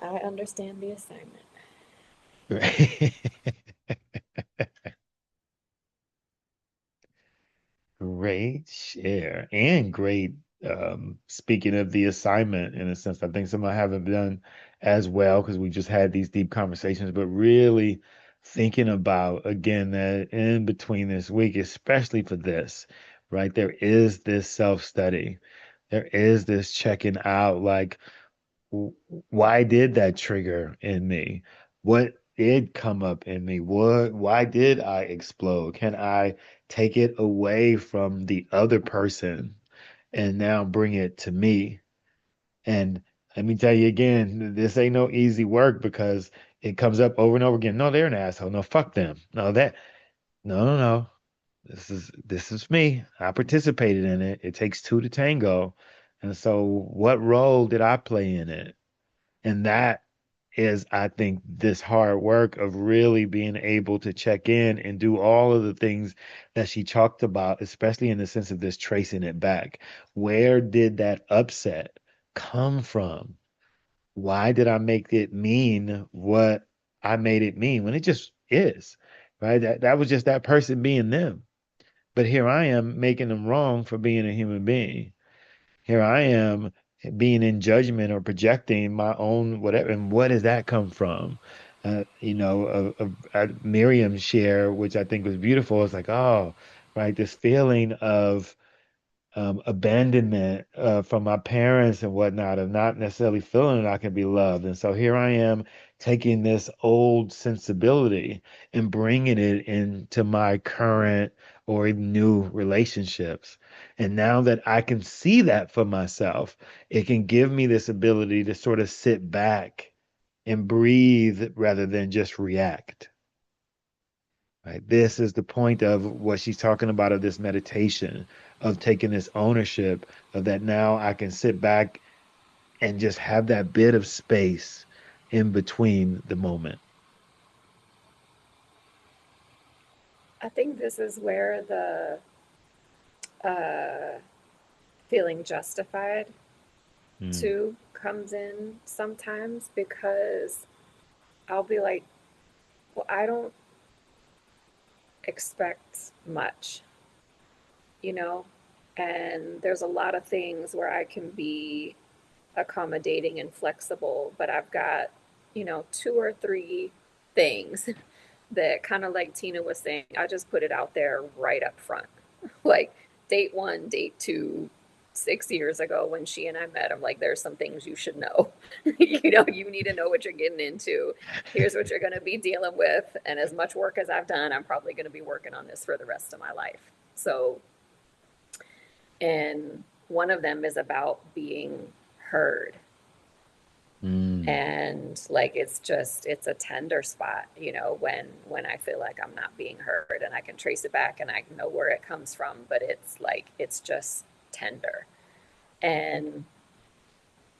I understand the assignment. Right? Great share and great speaking of the assignment in a sense. I think some I haven't done as well because we just had these deep conversations, but really thinking about again that in between this week, especially for this, right? There is this self-study. There is this checking out like why did that trigger in me? What did come up in me? Why did I explode? Can I take it away from the other person and now bring it to me? And let me tell you again, this ain't no easy work because it comes up over and over again. No, they're an asshole. No, fuck them. No. This is me. I participated in it. It takes two to tango. And so what role did I play in it? And that is, I think, this hard work of really being able to check in and do all of the things that she talked about, especially in the sense of this tracing it back. Where did that upset come from? Why did I make it mean what I made it mean when it just is, right? That was just that person being them. But here I am making them wrong for being a human being. Here I am being in judgment or projecting my own whatever. And what does that come from? Miriam's share, which I think was beautiful, is like, oh, right, this feeling of abandonment from my parents and whatnot, of not necessarily feeling that I can be loved. And so here I am taking this old sensibility and bringing it into my current or even new relationships. And now that I can see that for myself, it can give me this ability to sort of sit back and breathe rather than just react. Right. This is the point of what she's talking about of this meditation, of taking this ownership of that now I can sit back and just have that bit of space in between the moment. I think this is where the uh, feeling justified Mm, too comes in sometimes because I'll be like, well, I don't expect much, you know? And there's a lot of things where I can be accommodating and flexible, but I've got, two or three things that kind of like Tina was saying, I just put it out there right up front. Like date one, date two, 6 years ago when she and I met, I'm like, there's some things you should know. You need to know what you're getting into. Here's what you're going to be dealing with. And as much work as I've done, I'm probably going to be working on this for the rest of my life. So, and one of them is about being heard. mm. And like it's a tender spot, when I feel like I'm not being heard, and I can trace it back and I know where it comes from, but it's like it's just tender. And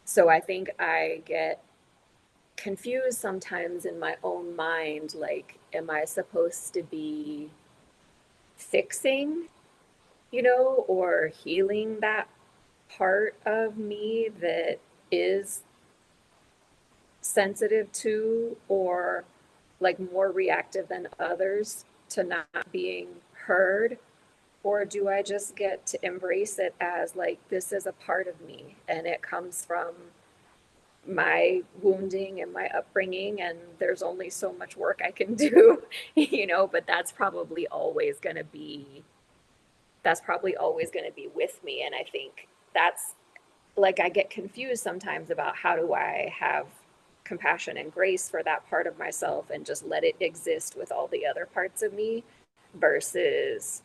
so I think I get confused sometimes in my own mind, like, am I supposed to be fixing, or healing that part of me that is sensitive to, or like more reactive than others to not being heard? Or do I just get to embrace it as like this is a part of me and it comes from my wounding and my upbringing, and there's only so much work I can do, but that's probably always going to be with me. And I think that's like I get confused sometimes about how do I have compassion and grace for that part of myself and just let it exist with all the other parts of me versus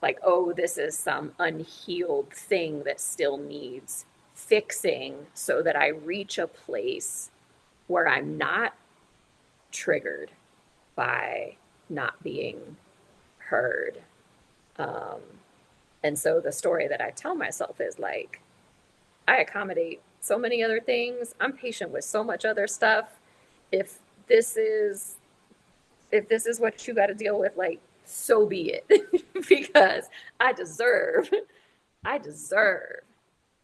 like, oh, this is some unhealed thing that still needs fixing so that I reach a place where I'm not triggered by not being heard. Um, and so the story that I tell myself is like, I accommodate so many other things. I'm patient with so much other stuff. If this is if this is what you got to deal with, like so be it, because I deserve I deserve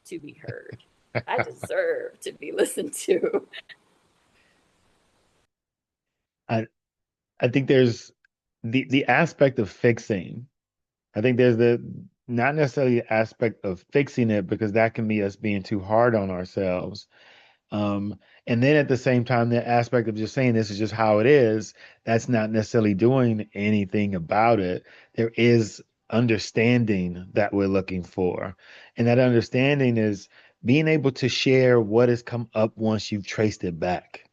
to be heard. I deserve to be listened to. I I think there's the aspect of fixing. I think there's the not necessarily the aspect of fixing it because that can be us being too hard on ourselves. And then at the same time, the aspect of just saying this is just how it is, that's not necessarily doing anything about it. There is understanding that we're looking for. And that understanding is being able to share what has come up once you've traced it back.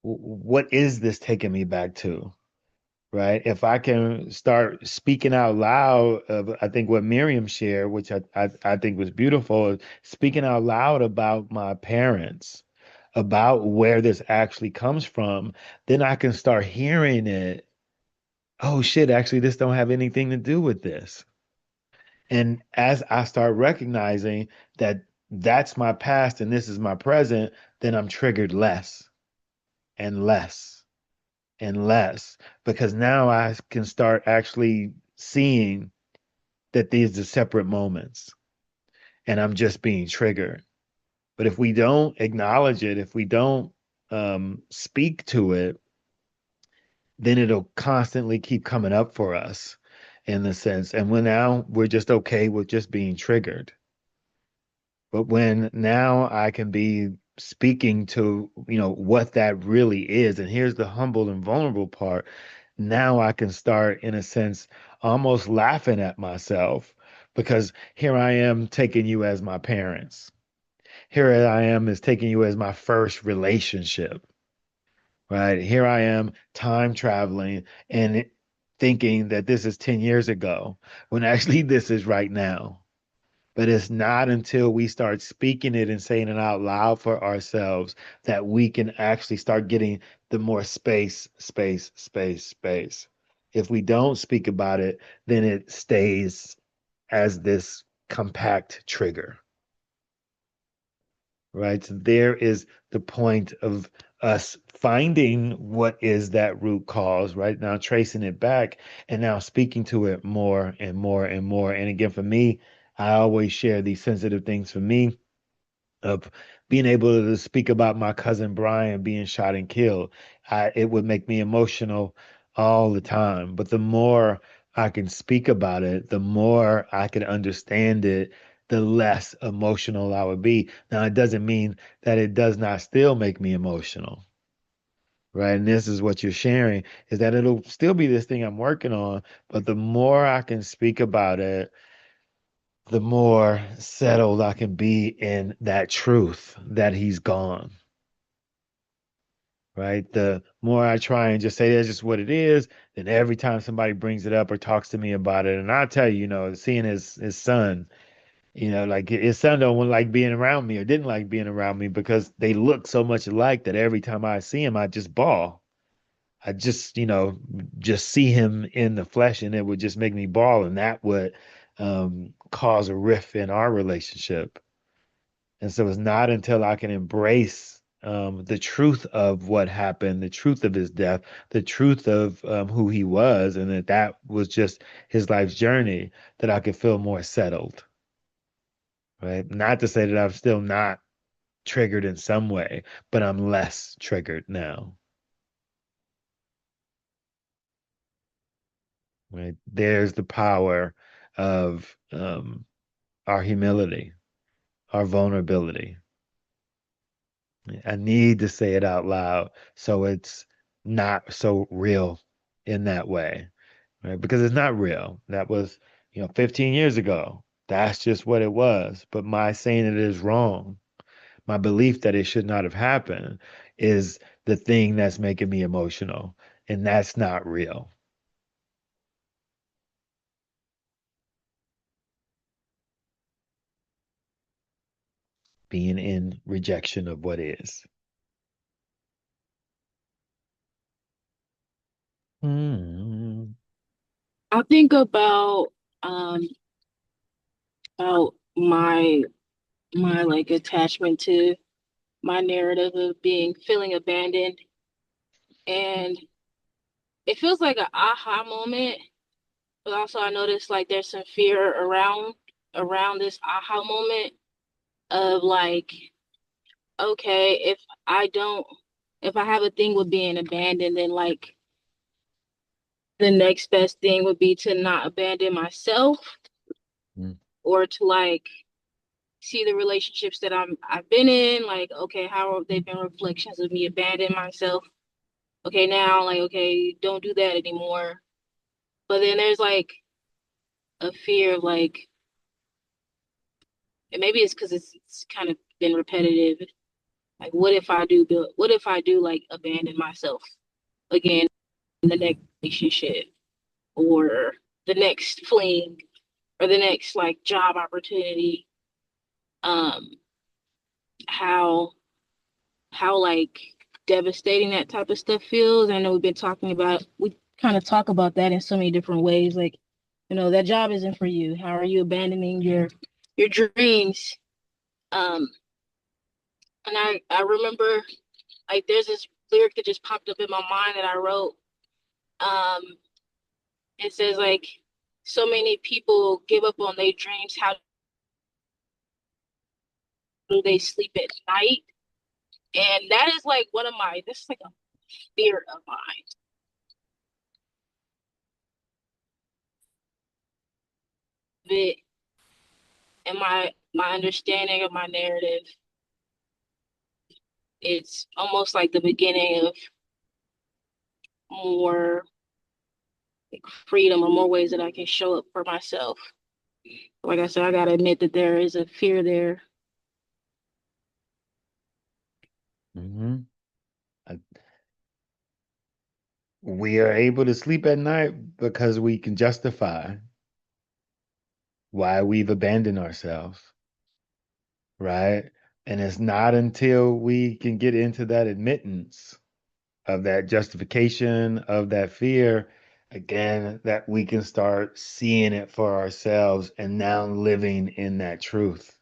What is this taking me back to? Right? If I can start speaking out loud of, I think what Miriam shared, which I think was beautiful, speaking out loud about my parents, about where this actually comes from, then I can start hearing it. Oh shit, actually, this don't have anything to do with this. And as I start recognizing that that's my past and this is my present, then I'm triggered less and less and less because now I can start actually seeing that these are separate moments and I'm just being triggered. But if we don't acknowledge it, if we don't speak to it, then it'll constantly keep coming up for us in the sense. And when now we're just okay with just being triggered. But when now I can be speaking to, what that really is, and here's the humble and vulnerable part, now I can start, in a sense, almost laughing at myself because here I am taking you as my parents. Here I am as taking you as my first relationship, right? Here I am time traveling and thinking that this is 10 years ago when actually this is right now. But it's not until we start speaking it and saying it out loud for ourselves that we can actually start getting the more space, space, space, space. If we don't speak about it, then it stays as this compact trigger, right? So there is the point of us finding what is that root cause, right? Now tracing it back and now speaking to it more and more and more. And again, for me, I always share these sensitive things for me of being able to speak about my cousin Brian being shot and killed. It would make me emotional all the time. But the more I can speak about it, the more I can understand it, the less emotional I would be. Now, it doesn't mean that it does not still make me emotional. Right. And this is what you're sharing is that it'll still be this thing I'm working on. But the more I can speak about it, the more settled I can be in that truth that he's gone, right? The more I try and just say that's just what it is, then every time somebody brings it up or talks to me about it, and I tell you, seeing his son, like his son don't like being around me or didn't like being around me because they look so much alike that every time I see him, I just bawl. I just see him in the flesh and it would just make me bawl, and that would cause a rift in our relationship. And so it's not until I can embrace the truth of what happened, the truth of his death, the truth of who he was, and that was just his life's journey, that I could feel more settled, right? Not to say that I'm still not triggered in some way, but I'm less triggered now, right? There's the power of our humility, our vulnerability. I need to say it out loud so it's not so real in that way, right? Because it's not real. That was, 15 years ago. That's just what it was. But my saying it is wrong, my belief that it should not have happened is the thing that's making me emotional. And that's not real. Being in rejection of what is. Hmm. I think um about my like attachment to my narrative of being feeling abandoned, and it feels like an aha moment, but also I noticed like there's some fear around this aha moment of like, okay, I don't if I have a thing with being abandoned, then like the next best thing would be to not abandon myself, Mm. or to like see the relationships that I've been in, like, okay, how have they been reflections of me abandoning myself? Okay, now like, okay, don't do that anymore. But then there's like a fear of like, and maybe it's because it's kind of been repetitive. Like, what if I do like abandon myself again in the next relationship, or the next fling, or the next like job opportunity? Um, how like devastating that type of stuff feels. I know we kind of talk about that in so many different ways. Like, that job isn't for you. How are you abandoning your dreams? Um, and I remember like there's this lyric that just popped up in my mind that I wrote. Um, it says like, so many people give up on their dreams. How do they sleep at night? And that is like this is like a fear of mine. It and my understanding of my narrative, it's almost like the beginning of more like freedom, or more ways that I can show up for myself. Like I said, I gotta admit that there is a fear there. Hmm. We are able to sleep at night because we can justify why we've abandoned ourselves, right? And it's not until we can get into that admittance of that justification, of that fear, again, that we can start seeing it for ourselves and now living in that truth,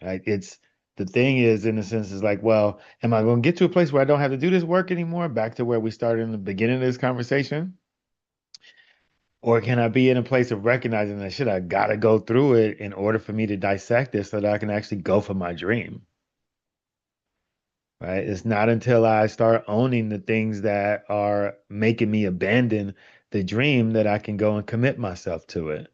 right? It's the thing is, in a sense, is like, well, am I going to get to a place where I don't have to do this work anymore? Back to where we started in the beginning of this conversation. Or can I be in a place of recognizing that shit, I gotta go through it in order for me to dissect this so that I can actually go for my dream? Right? It's not until I start owning the things that are making me abandon the dream that I can go and commit myself to it.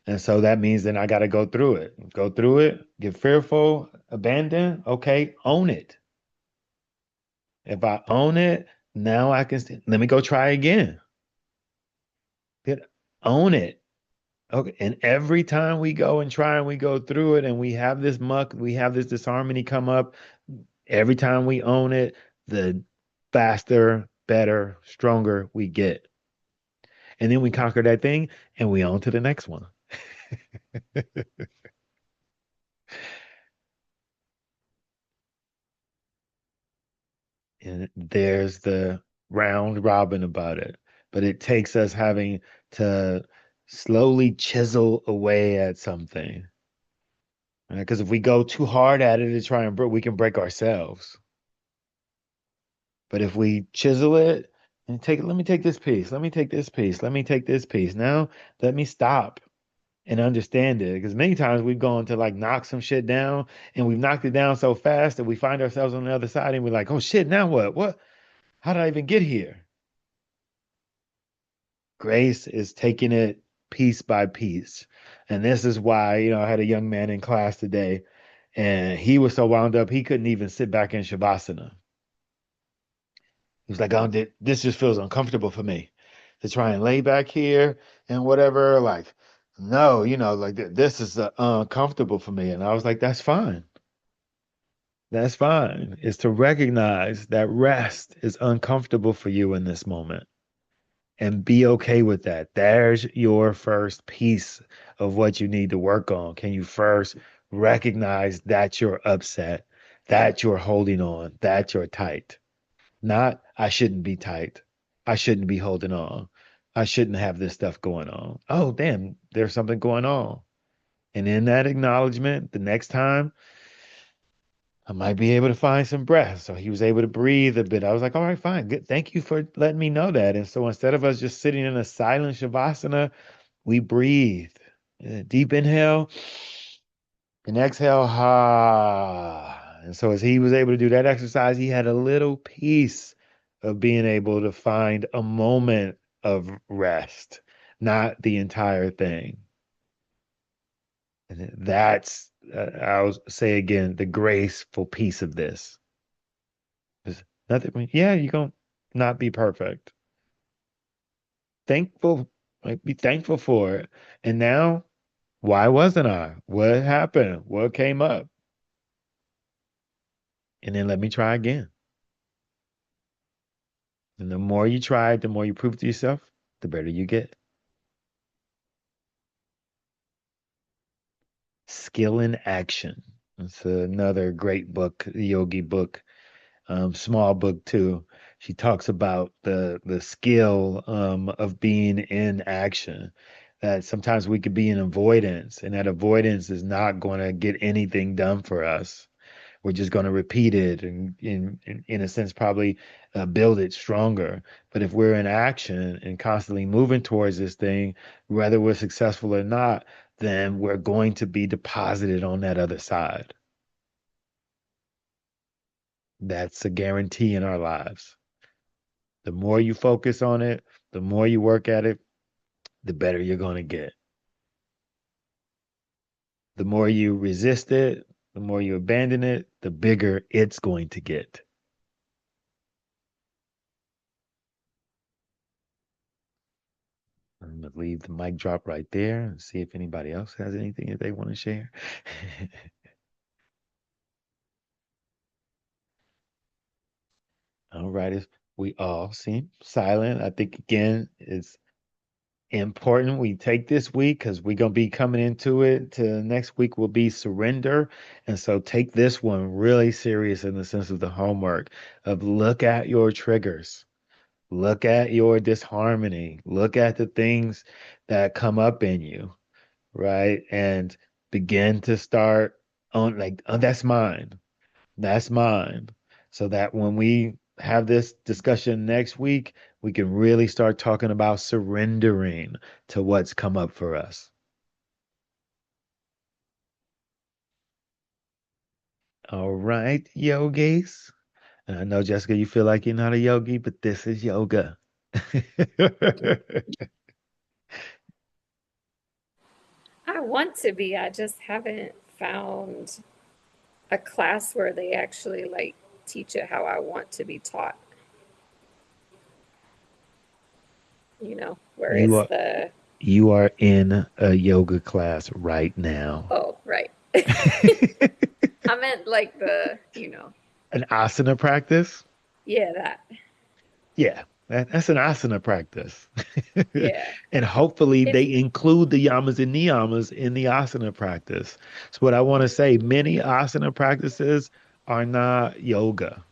And so that means then I got to go through it, get fearful, abandon. Okay, own it. If I own it, now I can, let me go try again. Own it. Okay. And every time we go and try and we go through it and we have this muck, we have this disharmony come up, every time we own it, the faster, better, stronger we get. And then we conquer that thing and we on to the next one. And there's the round robin about it. But it takes us having to slowly chisel away at something. Because if we go too hard at it to try and break, we can break ourselves. But if we chisel it and let me take this piece, let me take this piece, let me take this piece. Now let me stop and understand it. Because many times we've gone to like knock some shit down and we've knocked it down so fast that we find ourselves on the other side and we're like, oh shit, now what? What? How did I even get here? Grace is taking it piece by piece. And this is why, I had a young man in class today and he was so wound up, he couldn't even sit back in Shavasana. He was like, oh, this just feels uncomfortable for me to try and lay back here and whatever. Like, no, like this is uncomfortable for me. And I was like, that's fine. That's fine. It's to recognize that rest is uncomfortable for you in this moment and be okay with that. There's your first piece of what you need to work on. Can you first recognize that you're upset, that you're holding on, that you're tight? Not, I shouldn't be tight. I shouldn't be holding on. I shouldn't have this stuff going on. Oh, damn, there's something going on. And in that acknowledgement, the next time, I might be able to find some breath. So he was able to breathe a bit. I was like, all right, fine. Good. Thank you for letting me know that. And so instead of us just sitting in a silent shavasana, we breathe. Deep inhale and exhale. Ha. And so as he was able to do that exercise, he had a little piece of being able to find a moment of rest, not the entire thing. And that's, I'll say again, the graceful piece of this. Is nothing, yeah, you're going to not be perfect. Thankful, like be thankful for it. And now, why wasn't I? What happened? What came up? And then let me try again. And the more you try, the more you prove to yourself, the better you get. Skill in Action. It's another great book, yogi book, small book too. She talks about the skill of being in action. That sometimes we could be in avoidance, and that avoidance is not going to get anything done for us. We're just going to repeat it and in a sense probably build it stronger. But if we're in action and constantly moving towards this thing, whether we're successful or not, then we're going to be deposited on that other side. That's a guarantee in our lives. The more you focus on it, the more you work at it, the better you're going to get. The more you resist it, the more you abandon it, the bigger it's going to get. I'm going to leave the mic drop right there and see if anybody else has anything that they want to share. All right. If we all seem silent, I think again, it's important we take this week because we're going to be coming into it. To next week will be surrender. And so take this one really serious in the sense of the homework of look at your triggers. Look at your disharmony. Look at the things that come up in you, right? And begin to start on like, oh, that's mine. That's mine. So that when we have this discussion next week, we can really start talking about surrendering to what's come up for us. All right, yogis. And I know, Jessica, you feel like you're not a yogi, but this is yoga. I want to be. I just haven't found a class where they actually like teach it how I want to be taught, where You it's are you are in a yoga class right now. oh, right. I meant like An asana practice? yeah, that. Yeah, that's an asana practice. Yeah. And hopefully If they include the yamas and niyamas in the asana practice. So what I want to say, many asana practices are not yoga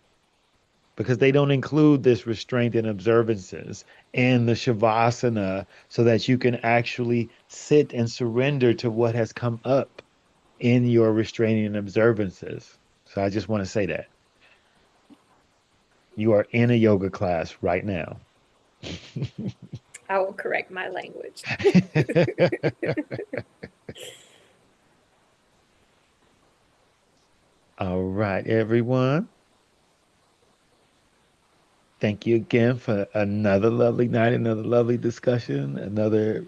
because they don't include this restraint and observances and the shavasana so that you can actually sit and surrender to what has come up in your restraining and observances. So I just want to say that you are in a yoga class right now. I will correct my language. All right, everyone. Thank you again for another lovely night, another lovely discussion, another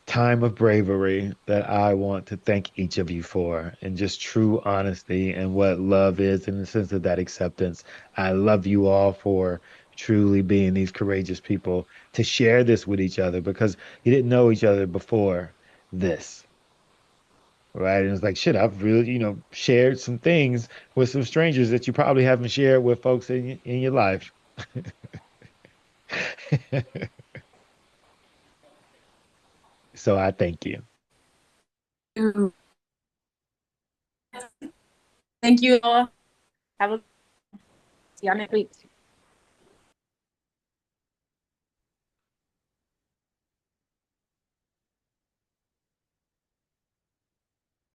time of bravery that I want to thank each of you for, and just true honesty and what love is in the sense of that acceptance. I love you all for truly being these courageous people to share this with each other because you didn't know each other before this. Right. And it's like, shit, I've really, shared some things with some strangers that you probably haven't shared with folks in your life. So I thank you. Thank you all. Have a see y'all next week.